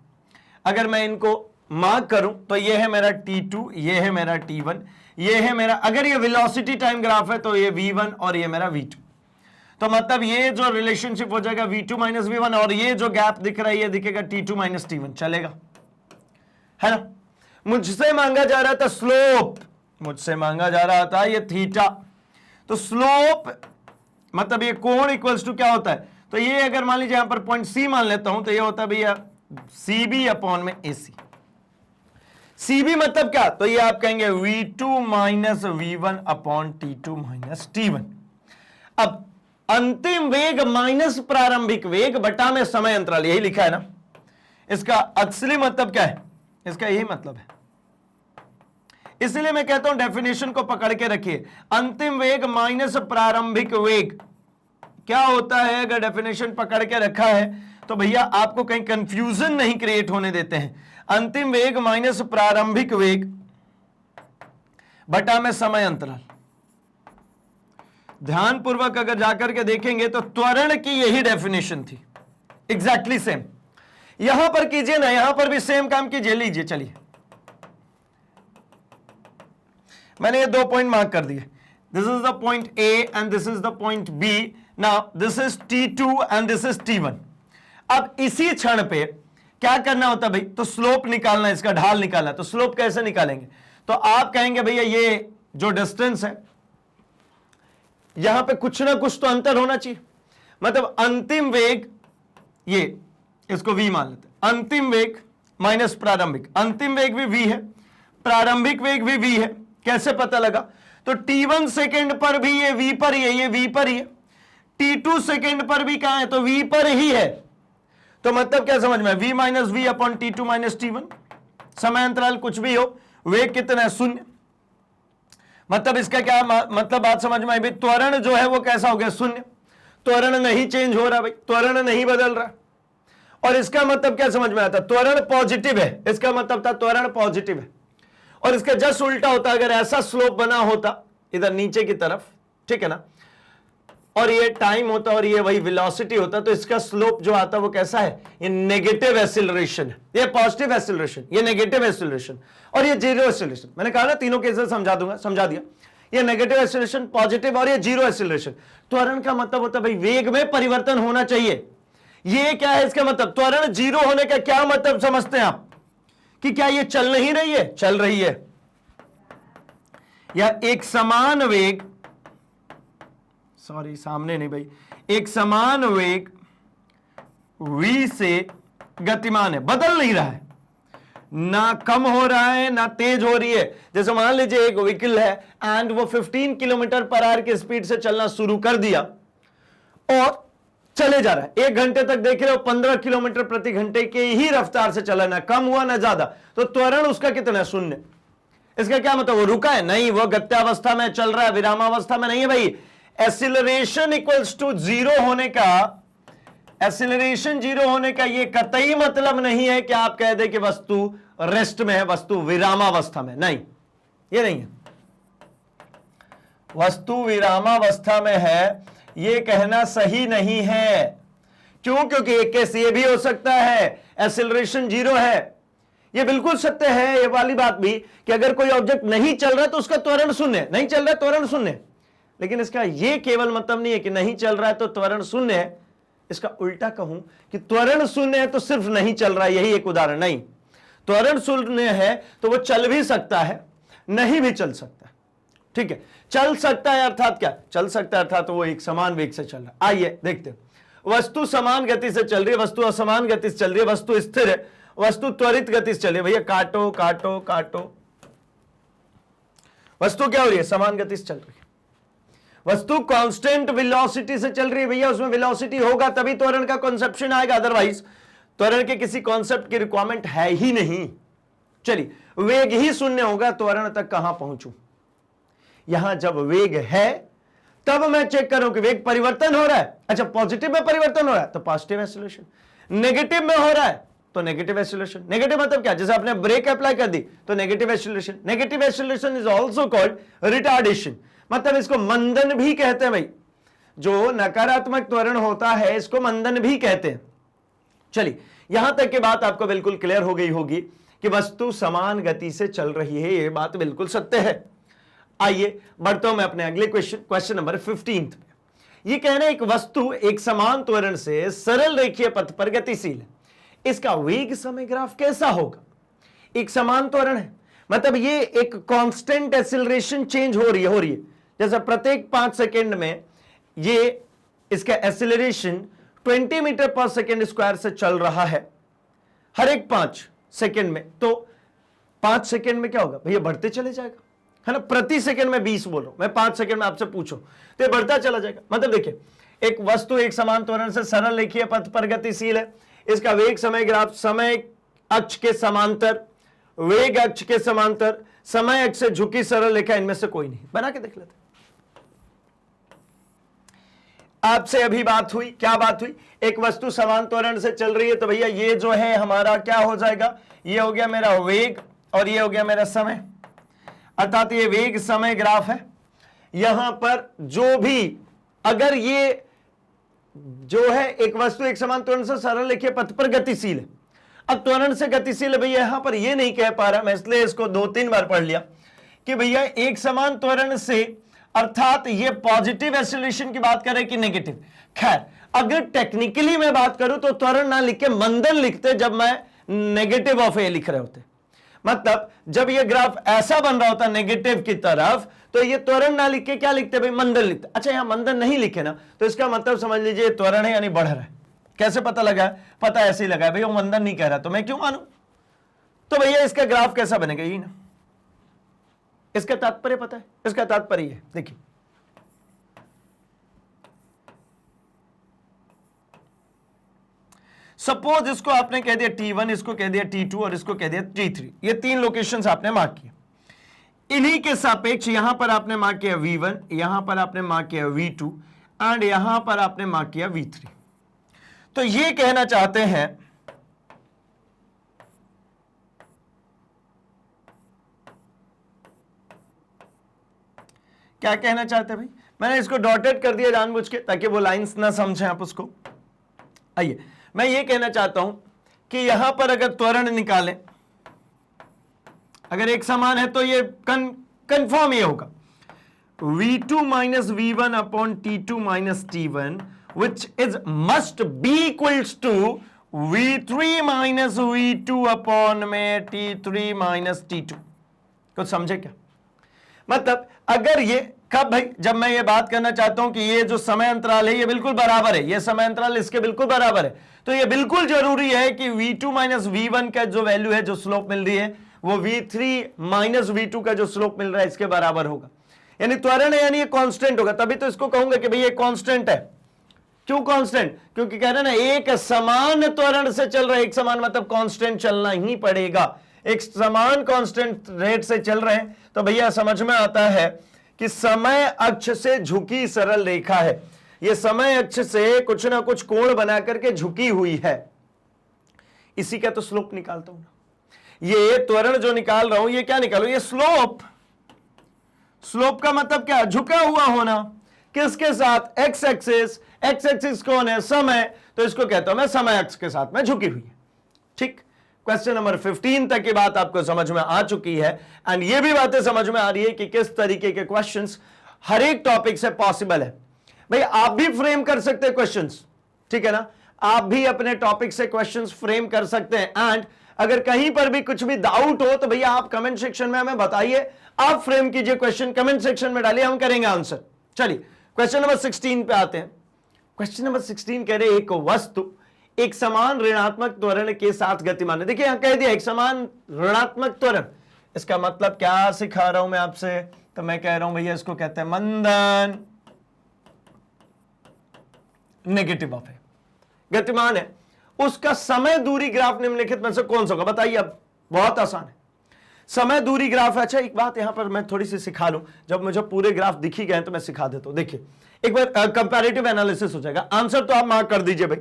अगर मैं इनको मार्क करूं तो ये है मेरा T2, ये है मेरा T1, ये है मेरा, अगर ये वेलोसिटी टाइम ग्राफ है तो ये V1 और ये मेरा V2। तो मतलब ये जो रिलेशनशिप हो जाएगा v2 माइनस v1, और ये जो गैप दिख रहा है ये दिखेगा t2 माइनस t1, चलेगा, है ना। मुझसे मांगा जा रहा था स्लोप, मुझसे मांगा जा रहा था ये थीटा, तो स्लोप मतलब ये कोण इक्वल्स टू क्या होता है, तो ये अगर मान लीजिए यहां पर पॉइंट सी मान लेता हूं, तो ये होता है भैया सी बी अपॉन में ए सी। सी बी मतलब क्या, तो ये आप कहेंगे v2 minus v1 upon t2 minus t1। अब अंतिम वेग माइनस प्रारंभिक वेग बटा में समय अंतराल, यही लिखा है ना, इसका असली मतलब क्या है, इसका यही मतलब है। इसलिए मैं कहता हूं डेफिनेशन को पकड़ के रखिए, अंतिम वेग माइनस प्रारंभिक वेग क्या होता है, अगर डेफिनेशन पकड़ के रखा है तो भैया आपको कहीं कंफ्यूजन नहीं क्रिएट होने देते हैं। अंतिम वेग माइनस प्रारंभिक वेग बटा में समय अंतराल। ध्यानपूर्वक अगर जाकर के देखेंगे तो त्वरण की यही डेफिनेशन थी, एग्जैक्टली सेम। यहां पर कीजिए ना, यहां पर भी सेम काम कीजिए, लीजिए चलिए, मैंने ये 2 पॉइंट मार्क कर दिए, this is the point A and this is the point B, now this is T2 and this is T1। अब इसी क्षण पे क्या करना होता है भाई, तो स्लोप निकालना, इसका ढाल निकालना। तो स्लोप कैसे निकालेंगे, तो आप कहेंगे भैया ये जो डिस्टेंस है यहां पे कुछ ना कुछ तो अंतर होना चाहिए, मतलब अंतिम वेग, ये इसको v मान लेते हैं, अंतिम वेग माइनस प्रारंभिक, अंतिम वेग भी v है, प्रारंभिक वेग भी v है। कैसे पता लगा, तो t1 सेकेंड पर भी ये v पर ही है, ये v पर ही है, t2 सेकेंड पर भी कहां है, तो v पर ही है। तो मतलब क्या समझ में, v minus v upon t2 minus t1, समय अंतराल कुछ भी हो, वेग कितना है, 0। मतलब इसका क्या मतलब बात समझ में आई भाई, त्वरण जो है वो कैसा हो गया, 0, त्वरण नहीं चेंज हो रहा भाई, त्वरण नहीं बदल रहा। और इसका मतलब क्या समझ में आता, त्वरण पॉजिटिव है, इसका मतलब था त्वरण पॉजिटिव है। और इसका जस्ट उल्टा होता, अगर ऐसा स्लोप बना होता इधर नीचे की तरफ, ठीक है ना, और ये टाइम होता और ये वही वेलोसिटी होता, तो इसका स्लोप जो आता वो कैसा है, ये नेगेटिव एक्सीलरेशन है, ये पॉजिटिव एक्सीलरेशन, ये नेगेटिव एक्सीलरेशन और ये जीरो एक्सीलरेशन। मैंने कहा ना तीनों केसेस समझा दूंगा, समझा दिया, ये नेगेटिव एक्सीलरेशन, पॉजिटिव और ये जीरो एक्सीलरेशन। त्वरण का मतलब होता है भाई वेग में परिवर्तन होना चाहिए। ये क्या है इसका मतलब, त्वरण जीरो होने का क्या मतलब समझते हैं आप, कि क्या ये चल नहीं रही है, चल रही है, या एक समान वेग, सॉरी सामने नहीं भाई, एक समान वेग v से गतिमान है, बदल नहीं रहा है, ना कम हो रहा है ना तेज हो रही है। जैसे मान लीजिए एक व्हीकल है एंड वो 15 किलोमीटर पर आवर की स्पीड से चलना शुरू कर दिया और चले जा रहा है, 1 घंटे तक देख रहे हो 15 किलोमीटर प्रति घंटे के ही रफ्तार से चला, ना कम हुआ ना ज्यादा, तो त्वरण उसका कितना है, 0। इसका क्या मतलब, वो रुका है नहीं, वो गत्यावस्था में चल रहा है, विरामावस्था में नहीं है भाई। एक्सीलरेशन इक्वल्स टू 0 होने का, एक्सीलरेशन 0 होने का ये कतई मतलब नहीं है कि आप कह दे कि वस्तु रेस्ट में है, वस्तु विरामावस्था में, नहीं, ये नहीं है। वस्तु विरामावस्था में है ये कहना सही नहीं है। क्यों, क्योंकि एक केस ये भी हो सकता है एक्सीलरेशन 0 है, ये बिल्कुल सत्य है ये वाली बात भी, कि अगर कोई ऑब्जेक्ट नहीं चल रहा तो उसका त्वरण 0, नहीं चल रहा है त्वरण 0। लेकिन इसका यह केवल मतलब नहीं है कि नहीं चल रहा है तो त्वरण 0 है, इसका उल्टा कहूं कि त्वरण 0 है तो सिर्फ नहीं चल रहा है, यही एक उदाहरण नहीं। त्वरण 0 है तो वो चल भी सकता है, नहीं भी चल सकता है, ठीक है। चल सकता है अर्थात क्या, चल सकता है अर्थात वो एक समान वेग से चल रहा है। आइए देखते हैं, वस्तु समान गति से चल रही है, वस्तु असमान गति से चल रही है, वस्तु स्थिर है, वस्तु त्वरित गति से चल रही है। भैया काटो काटो काटो, वस्तु क्या हो रही है, समान गति से चल रही है। वस्तु कांस्टेंट वेलोसिटी से चल रही है, भैया उसमें वेलोसिटी होगा तभी त्वरण का कॉन्सेप्शन आएगा, अदरवाइज त्वरण के किसी कॉन्सेप्ट की रिक्वायरमेंट है ही नहीं। चलिए, वेग ही 0 होगा, त्वरण तक कहां पहुंचूं। यहां जब वेग है तब मैं चेक करूं कि वेग परिवर्तन हो रहा है, अच्छा पॉजिटिव में परिवर्तन हो रहा है तो पॉजिटिव एक्सीलरेशन, नेगेटिव में हो रहा है तो नेगेटिव एक्सीलरेशन। नेगेटिव मतलब क्या, जैसे आपने ब्रेक अप्लाई कर दी तो negative acceleration. Negative acceleration is also called retardation, मतलब इसको मंदन भी कहते हैं भाई, जो नकारात्मक त्वरण होता है इसको मंदन भी कहते हैं। चलिए, यहां तक की बात आपको बिल्कुल क्लियर हो गई होगी कि वस्तु समान गति से चल रही है, यह बात बिल्कुल सत्य है। आइए बढ़ता हूं मैं अपने अगले क्वेश्चन नंबर 15 पे। ये कहना एक वस्तु एक समान त्वरण से सरल रेखीय पथ पर गतिशील है, इसका वेग समय ग्राफ कैसा होगा? एक समान त्वरण है, मतलब ये एक कांस्टेंट एक्सीलरेशन चेंज हो रही है। जैसे प्रत्येक 5 सेकेंड में ये इसका एक्सीलरेशन 20 मीटर पर सेकेंड स्क्वायर से चल रहा है हर एक 5 सेकेंड में, तो 5 सेकेंड में क्या होगा भैया? बढ़ते चले जाएगा, है ना। प्रति सेकेंड में 20 बोल रहा हूं, मैं 5 सेकेंड में आपसे पूछूं तो ये बढ़ता चला जाएगा। मतलब देखिए, एक वस्तु एक समान त्वरण से सरल रेखीय पथ पर गतिशील है, इसका वेग समय ग्राफ समय अक्ष के समांतर, वेग अक्ष के समांतर, समय अक्ष से झुकी सरल रेखा, इनमें से कोई नहीं। बना के देख लेते। आपसे अभी बात हुई, क्या बात हुई? एक वस्तु समान त्वरण से चल रही है, तो भैया ये जो है हमारा क्या हो जाएगा? ये हो गया मेरा वेग और ये हो गया मेरा समय, अर्थात ये वेग समय ग्राफ है। यहां पर जो भी, अगर ये जो है एक वस्तु एक समान त्वरण से सरल रेखीय पथ पर गतिशील है, अब त्वरण से गतिशील है भैया, यहां पर ये नहीं कह पा रहा मैं, इसलिए इसको 2-3 बार पढ़ लिया कि भैया एक समान त्वरण से, अर्थात ये पॉजिटिव एक्सीलरेशन की बात करें कि नेगेटिव। खैर, अगर टेक्निकली मैं बात करूं तो त्वरण ना लिख के मंदन लिखते जब मैं नेगेटिव ऑफ ए लिख रहे होते। मतलब जब ये ग्राफ ऐसा बन रहा होता नेगेटिव की तरफ, तो ये त्वरण ना लिख के क्या लिखते भाई? मंदन लिखते। अच्छा, यहां मंदन नहीं लिखे ना, तो इसका मतलब समझ लीजिए त्वरण है यानी बढ़ रहा है। कैसे पता लगा? पता ऐसे ही लगा भाई, वो मंदन नहीं कह रहा तो मैं क्यों मानूं? तो भैया इसका ग्राफ कैसा बनेगा? यही ना, इसका तात्पर्य पता है? इसका तात्पर्य है, देखिए सपोज इसको आपने कह दिया T1, इसको कह दिया T2 और इसको कह दिया T3। ये 3 लोकेशंस आपने मार्क किए। इन्हीं के सापेक्ष यहां पर आपने मार्क किया V1, यहां पर आपने मार्क किया V2 एंड यहां पर आपने मार्क किया V3। तो ये कहना चाहते हैं क्या कहना चाहते हैं भाई? मैंने इसको डॉटेड कर दिया जानबूझ के ताकि वो लाइंस ना समझें आप उसको। आइए, मैं ये कहना चाहता हूं कि यहां पर अगर त्वरण निकालें, अगर एक समान है तो ये कंफर्म ये होगा V2 minus V1 upon T2 minus T1 which is must be equals to V3 minus V2 upon में T3 माइनस T2। कुछ समझे क्या? मतलब अगर ये कब भाई? जब मैं ये बात करना चाहता हूं कि ये जो समय अंतराल है ये बिल्कुल बराबर है, ये समय अंतराल इसके बिल्कुल बराबर है, तो ये बिल्कुल जरूरी है कि V2 माइनस V1 का जो वैल्यू है, जो स्लोप मिल रही है, वो V3 माइनस V2 का जो स्लोप मिल रहा है इसके बराबर होगा। यानी त्वरण है यानी ये कांस्टेंट होगा, तभी तो इसको कहूंगा कि भाई ये कांस्टेंट है। क्यों कांस्टेंट? क्योंकि कह रहे ना एक समान त्वरण से चल रहा है, एक समान मतलब कांस्टेंट चलना ही पड़ेगा। एक समान कांस्टेंट रेट से चल रहे हैं तो भैया समझ में आता है कि समय अक्ष से झुकी सरल रेखा है, ये समय अक्ष से कुछ ना कुछ कोण बना करके झुकी हुई है, इसी का तो स्लोप निकालता हूं ना। ये त्वरण जो निकाल रहा हूं ये क्या निकालो? ये स्लोप। स्लोप का मतलब क्या? झुका हुआ होना। किसके साथ? X axis. एक्स एक्सिस कौन है? समय। तो इसको कहता हूं मैं समय अक्ष के साथ में झुकी हुई है। ठीक, क्वेश्चन नंबर 15 तक की बात आपको समझ में आ चुकी है एंड ये भी बातें समझ में आ रही है कि किस तरीके के क्वेश्चंस हर एक टॉपिक से पॉसिबल है। भाई आप भी फ्रेम कर सकते हैं क्वेश्चंस, ठीक है ना, आप भी अपने टॉपिक से क्वेश्चंस फ्रेम कर सकते हैं। एंड अगर कहीं पर भी कुछ भी डाउट हो तो भैया आप कमेंट सेक्शन में हमें बताइए, आप फ्रेम कीजिए क्वेश्चन, कमेंट सेक्शन में डालिए, हम करेंगे आंसर। चलिए क्वेश्चन नंबर 16 पे आते हैं। क्वेश्चन नंबर 16 कह रहे एक वस्तु एक समान ऋणात्मक त्वरण के साथ गतिमान है। देखिए यहां कह दिया एक समान ऋणात्मक त्वरण, इसका मतलब क्या सिखा रहा हूं मैं आपसे? तो मैं कह रहा हूं भैया इसको कहते हैं मंदन, नेगेटिव ऑफ है, गतिमान है। उसका समय दूरी ग्राफ निम्नलिखित में से कौन सा होगा? बताइए। अब बहुत आसान है, समय दूरी ग्राफ। अच्छा एक बात यहां पर मैं थोड़ी सी सिखा लूं, जब मुझे पूरे ग्राफ दिख ही गए तो मैं सिखा देता हूं। देखिए एक बार कंपैरेटिव एनालिसिस हो जाएगा। आंसर तो आप मार्क कर दीजिए भाई,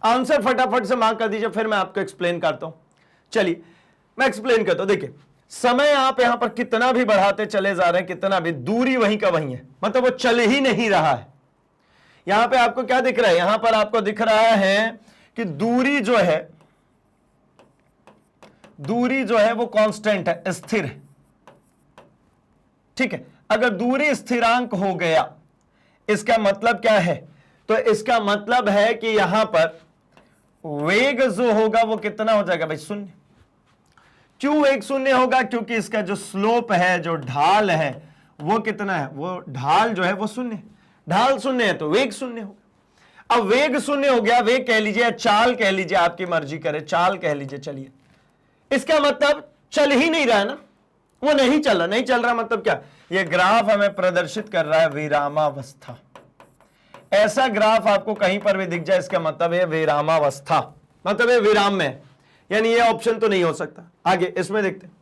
आंसर फटाफट से मार्क कर दीजिए, फिर मैं आपको एक्सप्लेन करता हूं। चलिए मैं एक्सप्लेन करता हूं। देखिए समय आप यहां पर कितना भी बढ़ाते चले जा रहे हैं, कितना भी, दूरी वहीं का वहीं है, मतलब वो चल ही नहीं रहा है। यहां पे आपको क्या दिख रहा है? यहां पर आपको दिख रहा है कि दूरी जो है वो कांस्टेंट है, स्थिर है। ठीक है, अगर दूरी स्थिरांक हो गया, इसका मतलब क्या है? तो इसका मतलब है कि यहां पर वेग जो होगा वो कितना हो जाएगा भाई? शून्य। क्यों वेग शून्य होगा? क्योंकि इसका जो स्लोप है, जो ढाल है, वो कितना है? वो ढाल जो है वो शून्य। ढाल शून्य है तो वेग शून्य होगा। अब वेग शून्य हो गया, वेग कह लीजिए, चाल कह लीजिए, आपकी मर्जी करे, चाल कह लीजिए। चलिए, इसका मतलब चल ही नहीं रहा है ना, वो नहीं चल रहा। नहीं चल रहा मतलब क्या? ये ग्राफ हमें प्रदर्शित कर रहा है विरामावस्था। ऐसा ग्राफ आपको कहीं पर भी दिख जाए, इसका मतलब है विरामावस्था, मतलब ये विराम में है, यानी ये ऑप्शन तो नहीं हो सकता। आगे इसमें देखते हैं।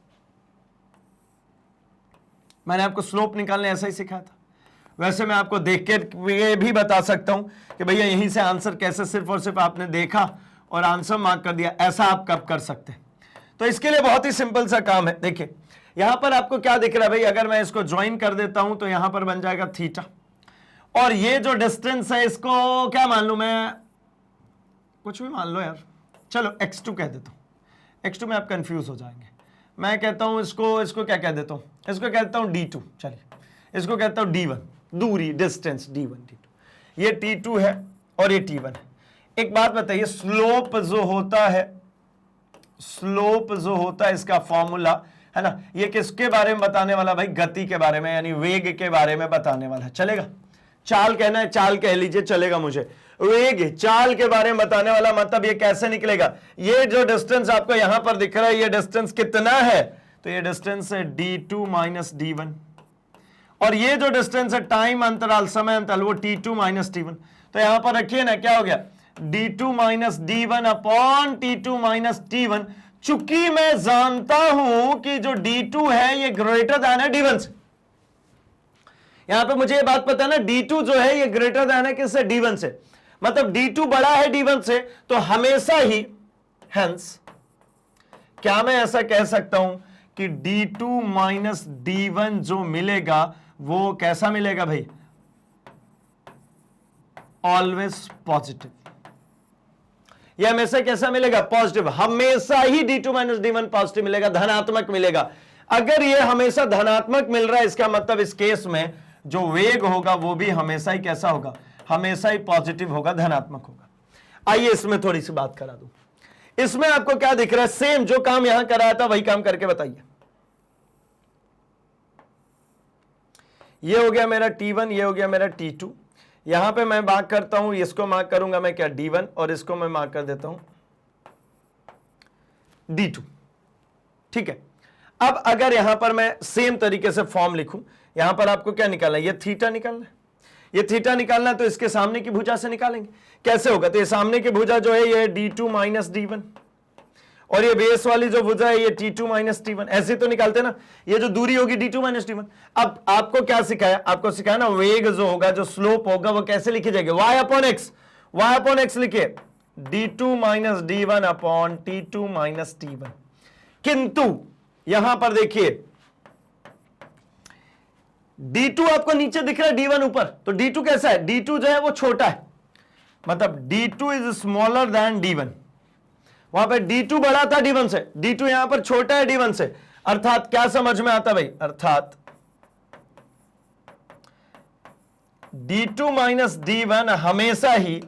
मैंने आपको स्लोप निकालने ऐसा ही सिखाया था। वैसे मैं आपको देख के भी बता सकता हूं कि भैया यहीं से आंसर कैसे, सिर्फ और सिर्फ आपने देखा और आंसर मार्क कर दिया, ऐसा आप कब कर सकते हैं? तो इसके लिए बहुत ही सिंपल सा काम है। देखिए यहां पर आपको क्या दिख रहा है भाई? अगर मैं इसको ज्वाइन कर देता हूं तो यहां पर बन जाएगा थीटा, और ये जो डिस्टेंस है इसको क्या मान लूं मैं? कुछ भी मान लो यार, चलो x2 कह देता हूं। x2 में आप कंफ्यूज हो जाएंगे। मैं कहता हूं इसको क्या कह देता हूं? इसको कहता हूं d2। चलिए इसको कहता हूं d1, दूरी, डिस्टेंस d1 d2। ये t2 है और ये t1 है। एक बात बताइए, स्लोप जो होता है, स्लोप जो होता है, इसका फॉर्मूला है ना, ये किसके बारे में बताने वाला भाई? गति के बारे में, यानी वेग के बारे में बताने वाला है। चलेगा? चाल कहना है, चाल कह लीजिए, चलेगा मुझे। वेग, चाल के बारे में बताने वाला, मतलब ये कैसे निकलेगा? ये जो डिस्टेंस आपको यहां पर दिख रहा है, ये डिस्टेंस कितना है? तो ये डिस्टेंस है d2 माइनस d1, और ये जो डिस्टेंस है टाइम अंतराल, समय अंतराल, वो t2 माइनस t1। तो यहां पर रखिए ना, क्या हो गया? d2 minus d1 upon t2 minus t1। चूंकि मैं जानता हूं कि जो d2 है ये ग्रेटर दैन है d1 से, यहां पे मुझे ये बात पता है ना, d2 जो है ये ग्रेटर दैन है किससे? d1 से। मतलब d2 बड़ा है d1 से, तो हमेशा ही, हेंस क्या मैं ऐसा कह सकता हूं कि d2 माइनस d1 जो मिलेगा वो कैसा मिलेगा भाई? Always positive. ये हमेशा कैसा मिलेगा? पॉजिटिव। हमेशा ही d2 माइनस d1 पॉजिटिव मिलेगा, धनात्मक मिलेगा। अगर ये हमेशा धनात्मक मिल रहा है, इसका मतलब इस केस में जो वेग होगा वो भी हमेशा ही कैसा होगा? हमेशा ही पॉजिटिव होगा, धनात्मक होगा। आइए इसमें थोड़ी सी बात करा दूं। इसमें आपको क्या दिख रहा है? सेम जो काम यहां कराया था वही काम करके बताइए। ये हो गया मेरा t1, ये हो गया मेरा t2। यहां पे मैं मार्क करता हूं, इसको मार्क करूंगा मैं क्या? d1, और इसको मैं मार्क कर देता हूं d2। ठीक है। अब अगर यहां पर मैं सेम तरीके से फॉर्म लिखूं, यहां पर आपको क्या निकालना है? ये थीटा निकालना है, ये थीटा निकालना है, तो इसके सामने की भुजा से निकालेंगे। कैसे होगा? तो ये सामने की भुजा जो है ये d2 माइनस d1, और ये बेस वाली जो भुजा है ये t2 माइनस t1। ऐसे तो निकालते ना, ये जो दूरी होगी d2 माइनस t1। अब आपको क्या सिखाया? आपको सिखाया ना, वेग जो होगा, जो स्लोप होगा, वो कैसे लिखी जाएगी? y upon x. y upon x लिखिए, d2 minus d1 upon t2 minus t1। किंतु यहां पर देखिए d2 आपको नीचे दिख रहा है, d1 ऊपर, तो d2 कैसा है? d2 जो है वो छोटा है, मतलब d2 is smaller than d1। वहां पे d2 बड़ा था d1 से, d2 यहां पर छोटा है d1 से। अर्थात क्या समझ में आता भाई? अर्थात d2 माइनस d1 हमेशा ही,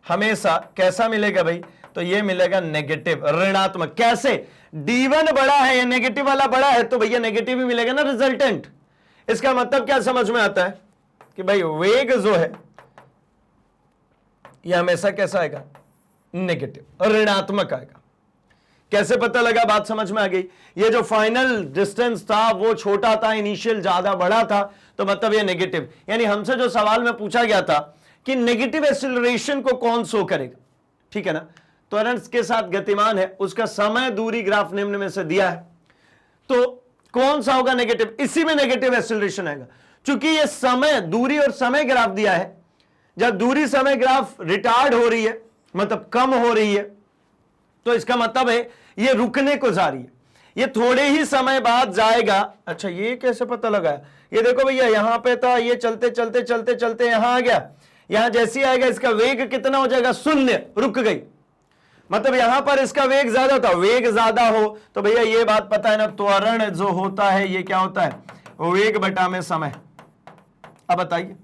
हमेशा कैसा मिलेगा भाई? तो ये मिलेगा नेगेटिव, ऋणात्मक। कैसे? d1 बड़ा है, ये नेगेटिव वाला बड़ा है, तो भैया नेगेटिव ही मिलेगा ना रिजल्टेंट। इसका मतलब क्या समझ में आता है कि भाई वेग जो है ये हमेशा कैसा आएगा? नेगेटिव, ऋणात्मक आएगा। कैसे पता लगा? बात समझ में आ गई। ये जो फाइनल डिस्टेंस था वो छोटा था, इनिशियल ज्यादा बड़ा था, तो मतलब ये नेगेटिव। यानी हमसे जो सवाल में पूछा गया था कि नेगेटिव एक्सीलरेशन को कौन शो करेगा, ठीक है ना? त्वरण के साथ गतिमान है, उसका समय दूरी ग्राफ निम्न में से दिया है, तो कौन सा होगा? नेगेटिव। इसी में नेगेटिव एक्सीलरेशन आएगा। चूंकि ये समय, दूरी और समय ग्राफ दिया है, जब दूरी समय ग्राफ रिटार्ड हो रही है, मतलब कम हो रही है, तो इसका मतलब है ये रुकने को जा रही है, ये थोड़े ही समय बाद जाएगा। अच्छा, ये कैसे पता लगा? ये देखो भैया, यहां पे था, ये चलते चलते चलते चलते यहां आ गया, यहां जैसे ही आएगा इसका वेग कितना हो जाएगा? शून्य, रुक गई। मतलब यहां पर इसका वेग ज्यादा था, वेग ज्यादा हो तो भैया ये बात पता है ना, त्वरण जो होता है ये क्या होता है? वेग बटा में समय। अब बताइए,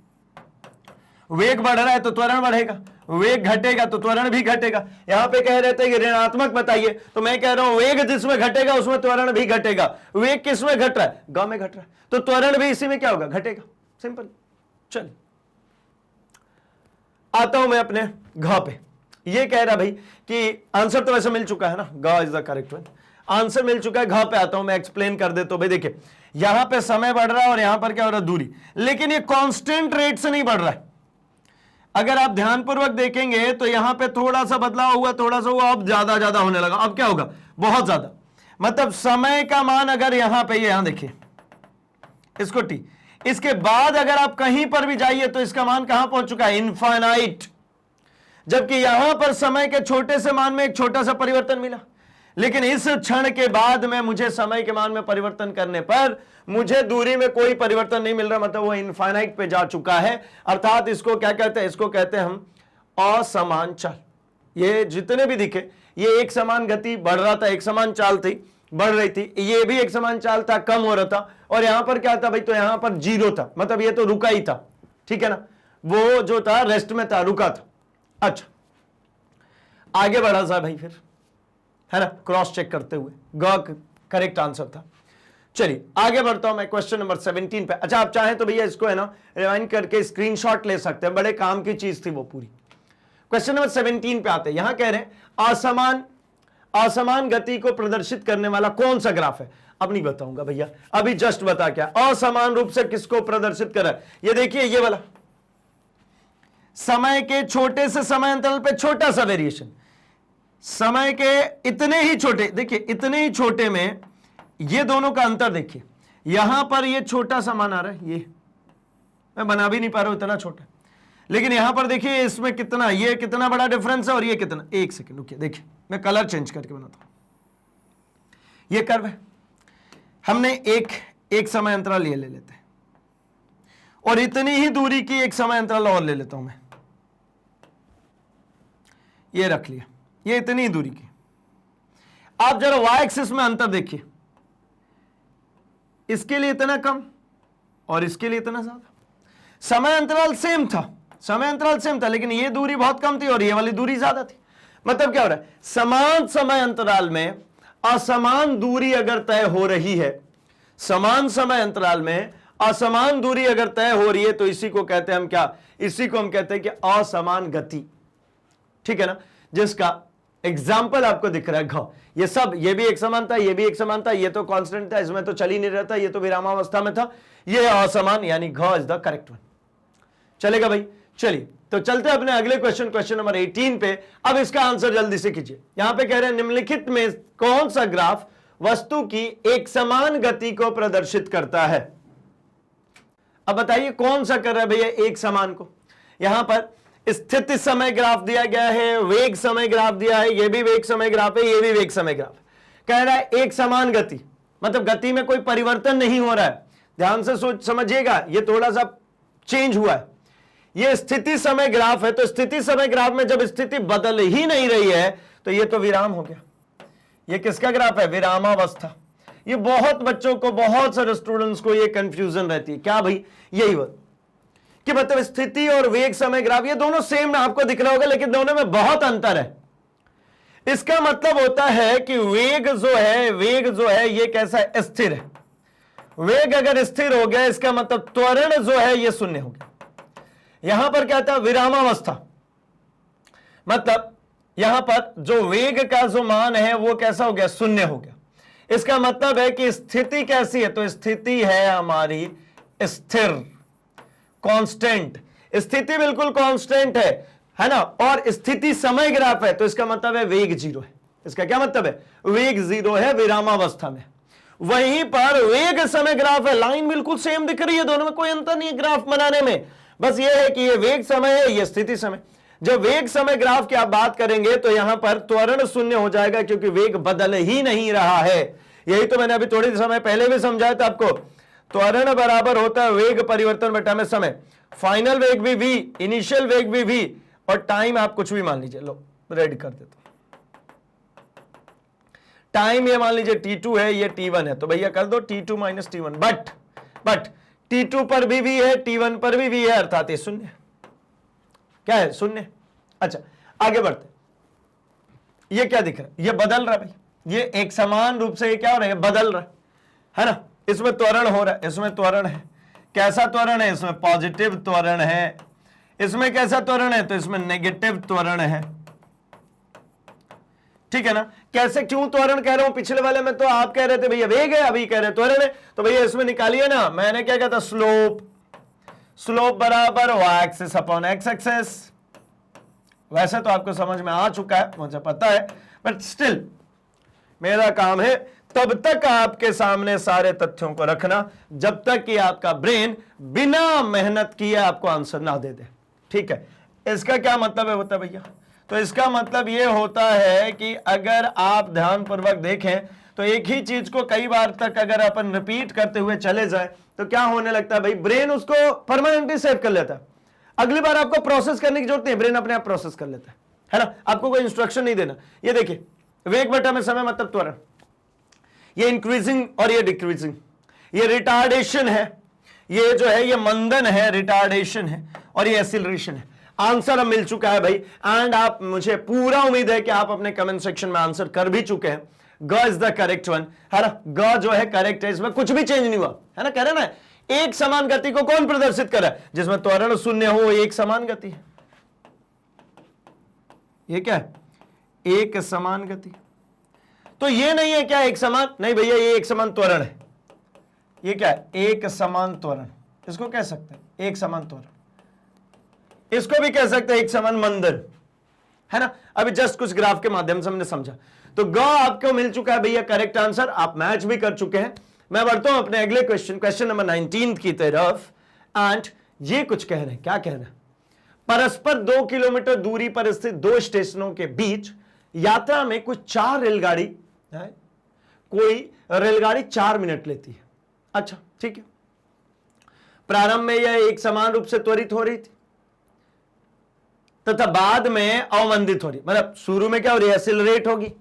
वेग बढ़ रहा है तो त्वरण बढ़ेगा, वेग घटेगा तो त्वरण भी घटेगा। यहां पे कह रहे थे कि ऋणात्मक बताइए, तो मैं कह रहा हूं वेग जिसमें घटेगा उसमें त्वरण भी घटेगा। वेग किस में घट रहा है? ग में घट रहा है, तो त्वरण भी इसी में क्या होगा? घटेगा। सिंपल। चलिए आता हूं मैं अपने घ पे। ये कह रहा भाई कि आंसर तो वैसे मिल चुका है ना, ग is the correct one, answer मिल चुका है। घ पे आता हूं मैं, एक्सप्लेन कर देता हूं। भाई देखिए यहां पे समय बढ़ रहा है और यहां पर क्या हो रहा है? दूरी, लेकिन ये कांस्टेंट रेट से नहीं बढ़ रहा है। अगर आप ध्यानपूर्वक देखेंगे तो यहां पे थोड़ा सा बदलाव हुआ, थोड़ा सा हुआ, अब ज्यादा होने लगा। अब क्या होगा? बहुत ज्यादा। मतलब समय का मान अगर यहां पे, यहां देखिए इसको टी, इसके बाद अगर आप कहीं पर भी जाइए तो इसका मान कहां पहुंच चुका है? इनफाइनाइट। जबकि यहां पर समय के छोटे से मान में एक छोटा सा परिवर्तन मिला, लेकिन इस क्षण के बाद में मुझे समय के मान में परिवर्तन करने पर मुझे दूरी में कोई परिवर्तन नहीं मिल रहा, मतलब वो इनफाइनाइट पे जा चुका है। अर्थात इसको क्या कहते हैं? इसको कहते हैं हम असमान चाल। ये जितने भी दिखे, ये एक समान गति बढ़ रहा था, एक समान चाल थी, बढ़ रही थी, ये भी एक समान चाल था, कम हो रहा था, और यहां पर क्या था भाई? तो यहां पर जीरो था, मतलब ये तो रुका ही था, ठीक है ना, वो जो था रेस्ट में था, रुका था। अच्छा आगे बढ़ा सा भाई, फिर है ना, क्रॉस चेक करते हुए ग करेक्ट आंसर था। चलिए आगे बढ़ता हूं मैं क्वेश्चन नंबर 17 पे। अच्छा आप चाहें तो भैया इसको है ना रिवाइंड करके स्क्रीनशॉट ले सकते हैं, बड़े काम की चीज थी वो पूरी। क्वेश्चन नंबर 17 पे आते हैं। यहां कह रहे हैं असमान गति को प्रदर्शित करने वाला कौन सा ग्राफ है? अब नहीं बताऊंगा भैया, अभी जस्ट बता क्या असमान रूप से किसको प्रदर्शित कर रहा है। ये देखिए ये वाला समय के छोटे से समय अंतराल पे छोटा सा वेरिएशन, समय के इतने ही छोटे, देखिए इतने ही छोटे में ये दोनों का अंतर देखिए। यहां पर ये छोटा सा मान आ रहा है, ये मैं बना भी नहीं पा रहा हूं, इतना छोटा, लेकिन यहां पर देखिए इसमें कितना, ये कितना बड़ा डिफरेंस है और ये कितना। एक सेकंड रुकिए, देखिए मैं कलर चेंज करके बनाता हूं। ये कर्व है, हमने एक समय अंतराल ये ले लेते हैं और इतनी ही दूरी की एक समय अंतराल और ले लेता हूं मैं, ये रख लिया, ये इतनी ही दूरी की। आप जरा वाई एक्सिस में अंतर देखिए, इसके लिए इतना कम और इसके लिए इतना ज्यादा। समय अंतराल सेम था, समय अंतराल सेम था, लेकिन ये दूरी बहुत कम थी और ये वाली दूरी ज्यादा थी। मतलब क्या हो रहा है? समान समय अंतराल में असमान दूरी अगर तय हो रही है, समान समय अंतराल में असमान दूरी अगर तय हो रही है, तो इसी को कहते हैं हम क्या? इसी को हम कहते हैं कि असमान गति, ठीक है ना, जिसका एग्जाम्पल आपको दिख रहा है घ। ये सब, ये भी एक समान था, ये भी एक समान था, ये तो कांस्टेंट था, इसमें तो चल ही नहीं रहा था, ये तो विरामावस्था में था, ये असमान, यानी घ इज द करेक्ट वन। चलेगा भाई? चलिए तो चलते हैं अपने अगले क्वेश्चन, क्वेश्चन नंबर 18 पे। अब इसका आंसर जल्दी से कीजिए। यहां पे कह रहे हैं निम्नलिखित में कौन सा ग्राफ वस्तु की एक समान गति को प्रदर्शित करता है? अब बताइए कौन सा कर रहा है भैया एक समान को? यहां पर स्थिति समय ग्राफ दिया गया है, वेग समय ग्राफ दिया है, ये भी वेग समय ग्राफ है, ये भी वेग समय ग्राफ है। कह रहा है एक समान गति, मतलब गति में कोई परिवर्तन नहीं हो रहा है। ध्यान से सोच समझिएगा, ये थोड़ा सा चेंज हुआ है। ये स्थिति समय ग्राफ है, तो स्थिति समय ग्राफ में जब स्थिति बदल ही नहीं रही है तो ये तो विराम हो गया। ये किसका ग्राफ है? विरामावस्था। ये बहुत बच्चों को, बहुत सारे स्टूडेंट्स को ये कंफ्यूजन रहती है। क्या भाई? यही बात कि मतलब स्थिति और वेग समय ग्राफ ये दोनों सेम आपको दिख रहा होगा, लेकिन दोनों में बहुत अंतर है। इसका मतलब होता है कि वेग जो है ये कैसा है? स्थिर है। वेग अगर स्थिर हो गया, इसका मतलब त्वरण जो है ये शून्य हो गया। यहां पर क्या था? विरामावस्था। मतलब यहां पर जो वेग का जो मान है वो कैसा हो गया? शून्य हो गया। इसका मतलब है कि स्थिति कैसी है? तो स्थिति है हमारी स्थिर, कांस्टेंट। स्थिति बिल्कुल कांस्टेंट है ना, और स्थिति समय ग्राफ है, तो इसका मतलब है वेग जीरो है। इसका क्या मतलब है? वेग जीरो है विरामावस्था में। वहीं पर वेग समय ग्राफ है, लाइन बिल्कुल सेम दिख रही है, दोनों में कोई अंतर नहीं है ग्राफ बनाने में। बस ये है कि ये वेग समय है, ये स्थिति समय। जब वेग समय ग्राफ की आप बात करेंगे तो यहां पर त्वरण शून्य हो जाएगा, क्योंकि वेग बदल ही नहीं रहा है। यही तो मैंने अभी थोड़ी समय पहले भी समझाया था आपको। त्वरण बराबर होता है वेग परिवर्तन बटा में समय। फाइनल वेग भी v, इनिशियल वेग भी v, और टाइम आप कुछ भी मान लीजिए। लो रेडी कर देता हूं। टाइम ये मान लीजिए t2 है, ये t1 है, तो भैया कर दो t2 minus t1। But t2 पर भी v है, t1 पर भी v है, अर्थात ये शून्य। क्या है? शून्य। अच्छा आगे बढ़ते, ये क्या दिख रहा है? ये बदल रहा है भाई, ये एक समान रूप से ये क्या हो रहा है? बदल रहा है ना। इसमें त्वरण हो रहा है, इसमें त्वरण है। कैसा त्वरण है? इसमें पॉजिटिव त्वरण है। इसमें कैसा त्वरण है? तो इसमें नेगेटिव त्वरण है, ठीक है ना। कैसे, क्यों त्वरण कह रहा हूं? पिछले वाले में तो आप कह रहे थे भैया वेग है, अभी कह रहे त्वरण है, तो भैया इसमें निकालिए ना। मैंने क्या कहता? स्लोप। स्लोप बराबर y axis upon x axis. वैसे तो आपको समझ में आ चुका है, मुझे पता है, बट स्टिल मेरा काम है तब तक आपके सामने सारे तथ्यों को रखना जब तक कि आपका ब्रेन बिना मेहनत किए आपको आंसर ना दे दे, ठीक है। इसका क्या मतलब है होता है भैया? तो इसका मतलब यह होता है कि अगर आप ध्यानपूर्वक देखें तो एक ही चीज को कई बार तक अगर अपन रिपीट करते हुए चले जाए तो क्या होने लगता है भाई? ब्रेन उसको परमानेंटली सेव कर लेता है। अगली बार आपको प्रोसेस करने की जरूरत नहीं, ब्रेन अपने आप प्रोसेस कर लेता है ना। आपको कोई इंस्ट्रक्शन नहीं देना। ये देखिए, वेग बटा में समय मतलब त्वरण, ये इंक्रीजिंग और ये डिक्रीजिंग, ये रिटार्डेशन है, ये जो है ये मंदन है, रिटार्डेशन है, और ये एक्सीलरेशन है। आंसर अब मिल चुका है भाई, एंड आप, मुझे पूरा उम्मीद है कि आप अपने कमेंट सेक्शन में आंसर कर भी चुके हैं। ग इज द करेक्ट वन, है ना। ग जो है करेक्ट है, इसमें कुछ भी चेंज नहीं हुआ, है ना। कह रहे ना, एक समान गति को कौन प्रदर्शित कर रहा है? जिसमें त्वरण शून्य हो, एक समान गति है। ये क्या है? एक समान गति। तो ये नहीं है क्या एक समान? नहीं भैया, ये एक समान त्वरण है। ये क्या है? एक समान त्वरण। इसको कह सकते हैं एक समान त्वरण। इसको भी कह सकते हैं एक समान मंदन, है ना। अभी जस्ट कुछ ग्राफ के माध्यम से हमने समझा। तो ग आपको मिल चुका है भैया करेक्ट आंसर, आप मैच भी कर चुके हैं। मैं बढ़ता हूं अपने अगले क्वेश्चन, क्वेश्चन नंबर 19 की तरफ। एंड ये कुछ कह रहे हैं, क्या कह रहे हैं? परस्पर 2 किलोमीटर दूरी पर स्थित 2 स्टेशनों के बीच यात्रा में कोई 4 रेलगाड़ी है, कोई रेलगाड़ी 4 मिनट लेती है। अच्छा ठीक है। प्रारंभ में यह एक समान रूप से त्वरित हो रही थी तथा बाद में अवमंदित हो रही, मतलब शुरू में क्या हो रही है? एक्सीलरेट होगी,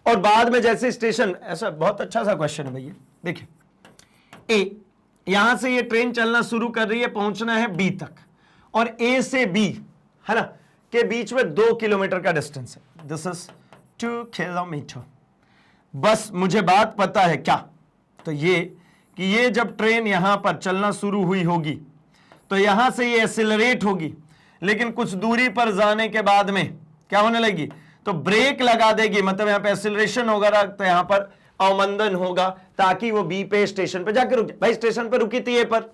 और बाद में जैसे स्टेशन, ऐसा बहुत अच्छा सा क्वेश्चन है भैया। देखिए, ए, यहां से ये ट्रेन चलना शुरू कर रही है, पहुंचना है बी तक, और ए से बी, है ना, के बीच में 2 किलोमीटर का डिस्टेंस है। This is 2 kilometre. बस मुझे बात पता है क्या? तो ये कि ये जब ट्रेन यहां पर चलना शुरू हुई होगी तो यहां से ये एक्सीलरेट होगी, लेकिन कुछ दूरी पर जाने के बाद में क्या होने लगी? तो ब्रेक लगा देगी, मतलब यहां पे एक्सीलरेशन होगा, तो यहां पर अवमंदन होगा, ताकि वो बी पे स्टेशन पे जाकर रुक जाए। भाई स्टेशन पे रुकी थी, ए पर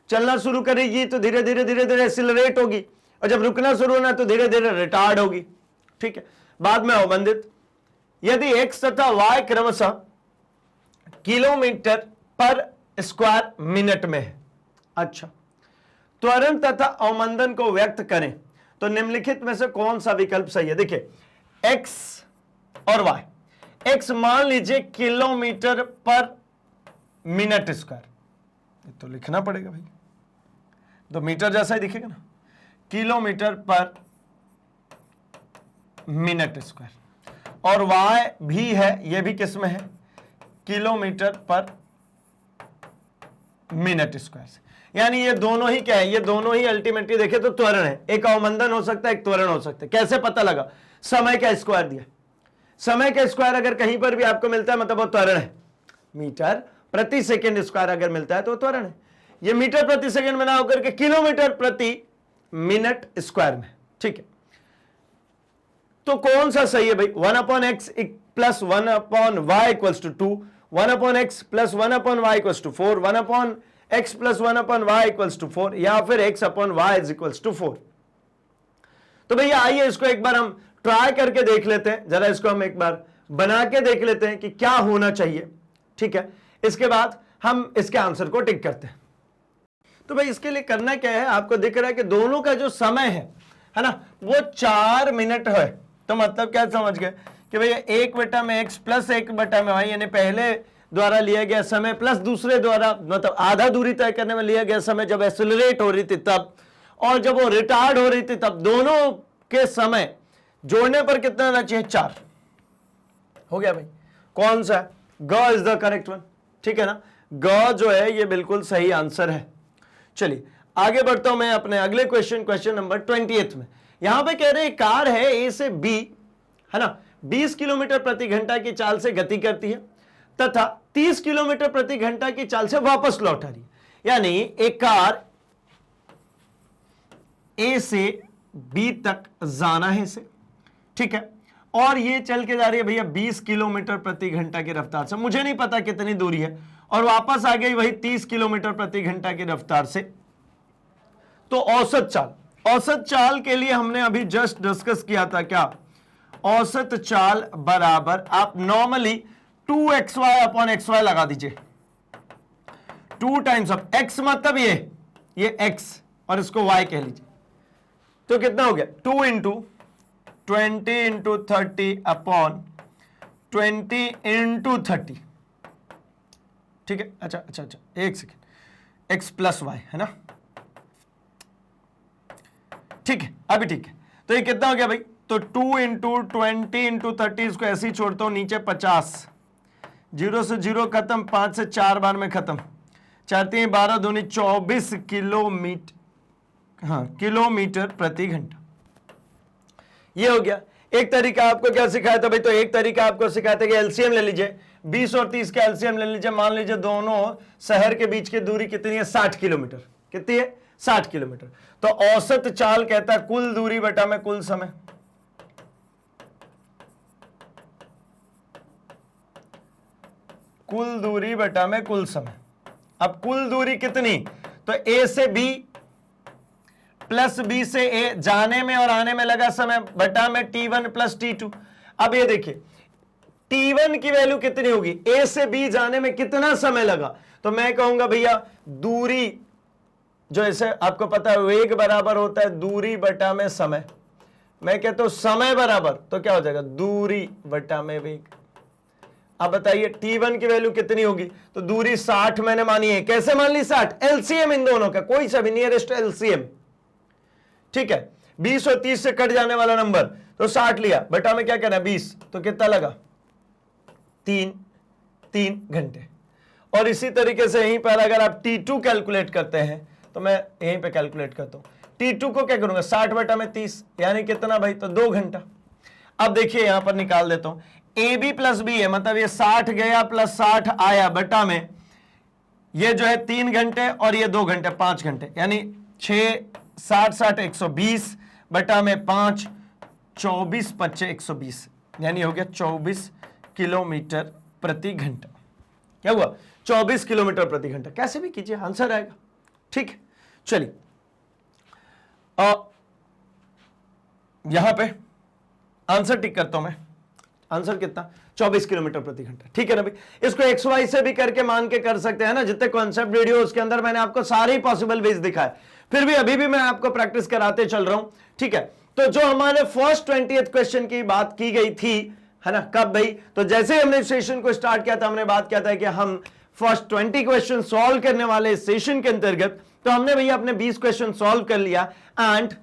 चलना शुरू करेगी तो धीरे धीरे धीरे धीरे एक्सीलरेट होगी, और जब रुकना शुरू होना तो धीरे धीरे रिटार्ड होगी, ठीक है, बाद में अवमंदित। यदि एक्स तथा वाई क्रमशः किलोमीटर पर स्क्वायर मिनट में है। अच्छा, त्वरण तथा अवमंदन को व्यक्त करें तो निम्नलिखित में से कौन सा विकल्प सही है? देखिए, एक्स और वाई। एक्स मान लीजिए किलोमीटर पर मिनट स्क्वायर, तो लिखना पड़ेगा भाई, तो मीटर जैसा ही दिखेगा ना, किलोमीटर पर मिनट स्क्वायर। और वाई भी है, ये भी किस में है? किलोमीटर पर मिनट स्क्वायर से। यानी ये दोनों ही क्या है? ये दोनों ही अल्टीमेटली देखे तो त्वरण है। एक अवमंदन हो सकता है, एक त्वरण हो सकता है। कैसे पता लगा? समय का स्क्वायर दिया। समय का स्क्वायर अगर कहीं पर भी आपको मिलता है मतलब वो त्वरण है। मीटर प्रति सेकंड स्क्वायर अगर मिलता है तो त्वरण है। ये मीटर प्रति सेकंड में ना होकर के किलोमीटर प्रति मिनट स्क्वायर में, ठीक है। तो कौन सा सही है भाई? 1/x plus 1/y equals to 2, 1/x plus 1/y equals to 4, 1/x plus 1/y equals to 4, या फिर x/y इज इक्वल्स टू 4। तो भैया आइए इसको एक बार हम ट्राई करके देख लेते हैं, जरा इसको हम एक बार बना के देख लेते हैं कि क्या होना चाहिए, ठीक है। इसके बाद हम इसके आंसर को टिक करते हैं। तो भाई इसके लिए करना क्या है? आपको दिख रहा है कि दोनों का जो समय है ना, वो 4 मिनट है। तो मतलब क्या समझ गए कि भैया 1/x प्लस 1/y, यानी पहले द्वारा लिया गया समय प्लस दूसरे द्वारा, मतलब आधा दूरी तय करने में लिया गया समय जब एक्सीलरेट हो रही थी तब, और जब वो रिटार्ड हो रही थी तब, दोनों के समय जोड़ने पर कितना आना चाहिए? 4 हो गया भाई। कौन सा? ग इज द करेक्ट वन, ठीक है ना। ग जो है ये बिल्कुल सही आंसर है। चलिए आगे बढ़ता हूं मैं अपने अगले क्वेश्चन नंबर 20 में। यहां पे कह रहे हैं कार है ए से बी, है ना, 20 किलोमीटर प्रति घंटा की चाल से गति करती है तथा 30 किलोमीटर प्रति घंटा की चाल से वापस लौट आ रही है। यानी एक कार ए से बी तक जाना है इसे, ठीक है, और ये चल के जा रही है भैया 20 किलोमीटर प्रति घंटा की रफ्तार से, मुझे नहीं पता कितनी दूरी है, और वापस आ गई वही 30 किलोमीटर प्रति घंटा की रफ्तार से। तो औसत चाल के लिए हमने अभी जस्ट डिस्कस किया था क्या, औसत चाल बराबर आप नॉर्मली 2xy अपॉन xy लगा दीजिए, 2 टाइम्स ऑफ x मतलब ये x और इसको y कह लीजिए, तो कितना हो गया 2 इंटू 20 इंटू 30 अपॉन 20 इंटू 30, ठीक है। अच्छा, एक सेकेंड, x प्लस वाई है ना, ठीक है, अभी ठीक है। तो ये कितना हो गया भाई, तो 2 इंटू 20 इंटू 30, इसको ऐसे ही छोड़ता हूं नीचे 50, 0 से 0 खत्म, 5 से 4 बार में खत्म, 4 3 12 दूनी 24 किलोमीटर, हाँ, किलोमीटर प्रति घंटा। ये हो गया। एक तरीका आपको क्या सिखाया था भाई, तो एक तरीका आपको सिखाया था कि एलसीएम ले लीजिए, 20 और 30 का एलसीएम ले लीजिए, मान लीजिए दोनों शहर के बीच की दूरी कितनी है, 60 किलोमीटर, कितनी है, 60 किलोमीटर। तो औसत चाल कहता है कुल दूरी बटा में कुल समय, कुल दूरी बटा में कुल समय। अब कुल दूरी कितनी, तो ए से बी प्लस बी से ए, जाने में और आने में लगा समय, बटा में T1 प्लस T2। अब ये देखिए T1 की वैल्यू कितनी होगी, ए से बी जाने में कितना समय लगा, तो मैं कहूंगा भैया दूरी, जो ऐसे आपको पता है वेग बराबर होता है दूरी बटा में समय, मैं कहता हूं समय बराबर, तो क्या हो जाएगा दूरी बटा में वेग। अब बताइए T1 की वैल्यू कितनी होगी, तो दूरी 60 मैंने मानी है, कैसे मान ली 60, एलसीएम इन दोनों का, कोई सा भी नियरेस्ट एलसीएम, ठीक है, 20 और 30 से कट जाने वाला नंबर, तो 60 लिया, बटा में क्या करना है 20, तो कितना लगा 3 घंटे। और इसी तरीके से यहीं पर अगर आप T2 कैलकुलेट करते हैं, तो मैं यहीं पे कैलकुलेट करता हूं, T2 को क्या करूंगा 60 बटा में 30, यानी कितना भाई, तो 2 घंटा। अब देखिए यहां पर निकाल देता हूं, ए बी प्लस बी है, मतलब ये 60 गया प्लस 60 आया, बटा में ये जो है 3 घंटे और ये 2 घंटे, 5 घंटे, यानी 6 60 60 120 बटा में 5, 24 25 120, यानी हो गया 24 किलोमीटर प्रति घंटा। क्या हुआ, 24 किलोमीटर प्रति घंटा, कैसे भी कीजिए आंसर आएगा, ठीक है। चलिए यहां पे आंसर टिक करता हूं मैं, आंसर कितना 24 किलोमीटर प्रति घंटा, ठीक है ना भाई। इसको एक्स वाई से भी करके मान के कर सकते हैं ना, जितने कॉन्सेप्ट वीडियो उसके अंदर मैंने आपको सारे ही पॉसिबल वेज दिखाए, फिर भी अभी भी मैं आपको प्रैक्टिस कराते चल रहा हूं, ठीक है। तो जो हमारे फर्स्ट 20th क्वेश्चन की बात की गई थी, है ना, कब भाई, तो जैसे ही हमने सेशन को स्टार्ट किया था, हमने बात किया था कि हम फर्स्ट 20 क्वेश्चन सॉल्व करने वाले सेशन के अंतर्गत, तो हमने भैया अपने 20 क्वेश्चन सॉल्व कर लिया, एंड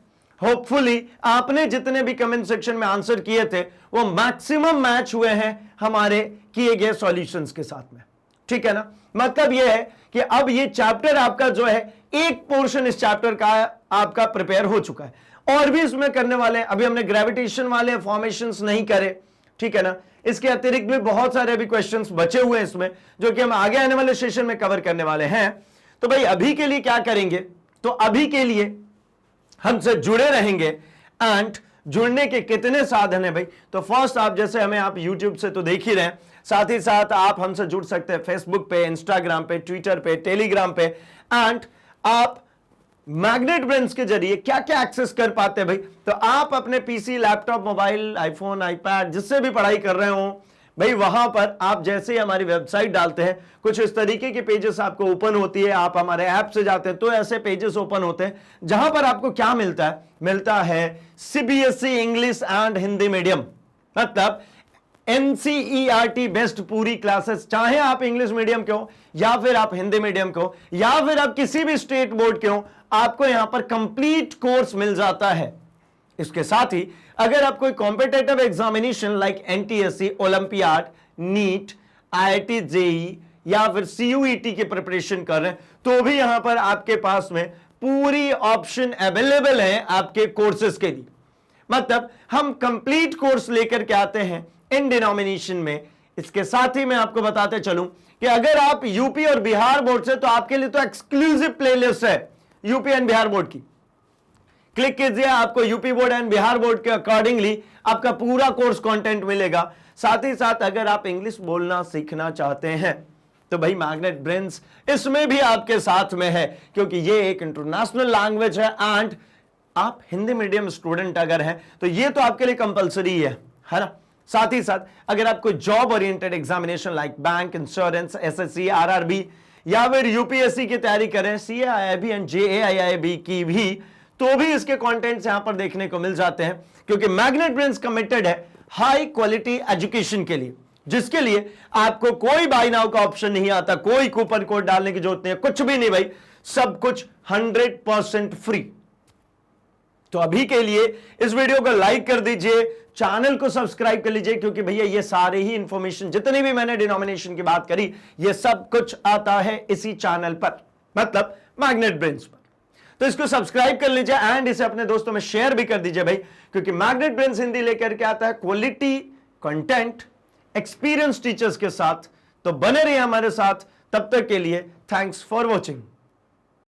होपफुली आपने जितने भी कमेंट सेक्शन में आंसर किए थे वो मैक्सिमम मैच हुए हैं हमारे किए गए सॉल्यूशंस के साथ में, ठीक है ना। मतलब ये है कि अब ये चैप्टर आपका जो है, एक पोर्शन इस चैप्टर का आपका प्रिपेयर हो चुका है, और भी इसमें करने वाले, अभी हमने ग्रेविटेशन वाले फॉर्मेशंस नहीं करे, ठीक है ना। इसके अतिरिक्त भी बहुत सारे अभी क्वेश्चंस बचे हुए हैं इसमें, जो कि हम आगे आने वाले सेशन में कवर करने वाले हैं। तो भाई अभी के लिए क्या करेंगे, तो अभी के लिए हमसे जुड़े रहेंगे, एंड जुड़ने के कितने साधन है भाई, तो फर्स्ट आप जैसे हमें आप YouTube से तो देख ही रहे हैं, साथ ही साथ आप हमसे जुड़ सकते हैं फेसबुक पे, इंस्टाग्राम पे, ट्विटर पे, टेलीग्राम पे, एंड आप मैग्नेट ब्रेन्स के जरिए क्या क्या एक्सेस कर पाते हैं भाई, तो आप अपने PC, laptop, mobile, iPhone, iPad, जिससे भी पढ़ाई कर रहे हो भाई, वहां पर आप जैसे ही हमारी वेबसाइट डालते हैं, कुछ इस तरीके की पेजेस आपको ओपन होती है, आप हमारे ऐप से जाते हैं तो ऐसे पेजेस ओपन होते हैं, जहां पर आपको क्या मिलता है CBSE English and Hindi medium, मतलब NCERT बेस्ट पूरी क्लासेस, चाहे आप इंग्लिश मीडियम के हो या फिर आप हिंदी मीडियम के हो या फिर आप किसी भी स्टेट बोर्ड के हो, आपको यहां पर कंप्लीट कोर्स मिल जाता है। इसके साथ ही अगर आप कोई competitive examination like NTSC, Olympiad, NEET, IIT JEE या फिर CUET की प्रिपरेशन कर रहे हैं, तो भी यहां पर आपके पास में पूरी ऑप्शन अवेलेबल है आपके कोर्सेज के लिए। मतलब हम कंप्लीट कोर्स लेकर के आते हैं इन डिनोमिनेशन में। इसके साथ ही मैं आपको बताते चलूं कि अगर आप यूपी और बिहार बोर्ड से, तो आपके लिए तो एक्सक्लूसिव प्लेलिस्ट है यूपी एंड बिहार बोर्ड की। क्लिक कीजिए, आपको UP board and Bihar board के अकॉर्डिंगली आपका पूरा कोर्स कंटेंट मिलेगा। साथ ही साथ अगर आप इंग्लिश बोलना सीखना चाहते हैं तो भाई मैग्नेट ब्रेन्स इसमें भी आपके साथ में है, क्योंकि ये एक इंटरनेशनल लैंग्वेज है एंड आप हिंदी मीडियम स्टूडेंट अगर हैं तो ये तो आपके लिए कंपलसरी है ना। साथ ही साथ अगर आप कोई job oriented examination like bank, insurance, SSC, RRB या फिर यूपीएससी की तैयारी करें, सीएआईबी एंड जेएआईआईबी की भी, तो भी इसके कंटेंट्स यहां पर देखने को मिल जाते हैं, क्योंकि मैग्नेट ब्रेन्स कमिटेड है हाई क्वालिटी एजुकेशन के लिए, जिसके लिए आपको कोई बाय नाउ का ऑप्शन नहीं आता, कोई कूपन कोड डालने की जरूरत नहीं है, कुछ भी नहीं भाई, सब कुछ 100% फ्री। तो अभी के लिए इस वीडियो को लाइक कर दीजिए, चैनल को सब्सक्राइब कर लीजिए, क्योंकि भैया ये सारे ही इंफॉर्मेशन जितनी भी मैंने डिनोमिनेशन की बात करी, ये सब कुछ आता है इसी चैनल पर, मतलब मैग्नेट ब्रेन्स पर। तो इसको सब्सक्राइब कर लीजिए एंड इसे अपने दोस्तों में शेयर भी कर दीजिए भाई, क्योंकि मैग्नेट ब्रेन्स हिंदी लेकर के आता है क्वालिटी कंटेंट एक्सपीरियंस टीचर्स के साथ। तो बने रहिए हमारे साथ, तब तक के लिए थैंक्स फॉर वॉचिंग।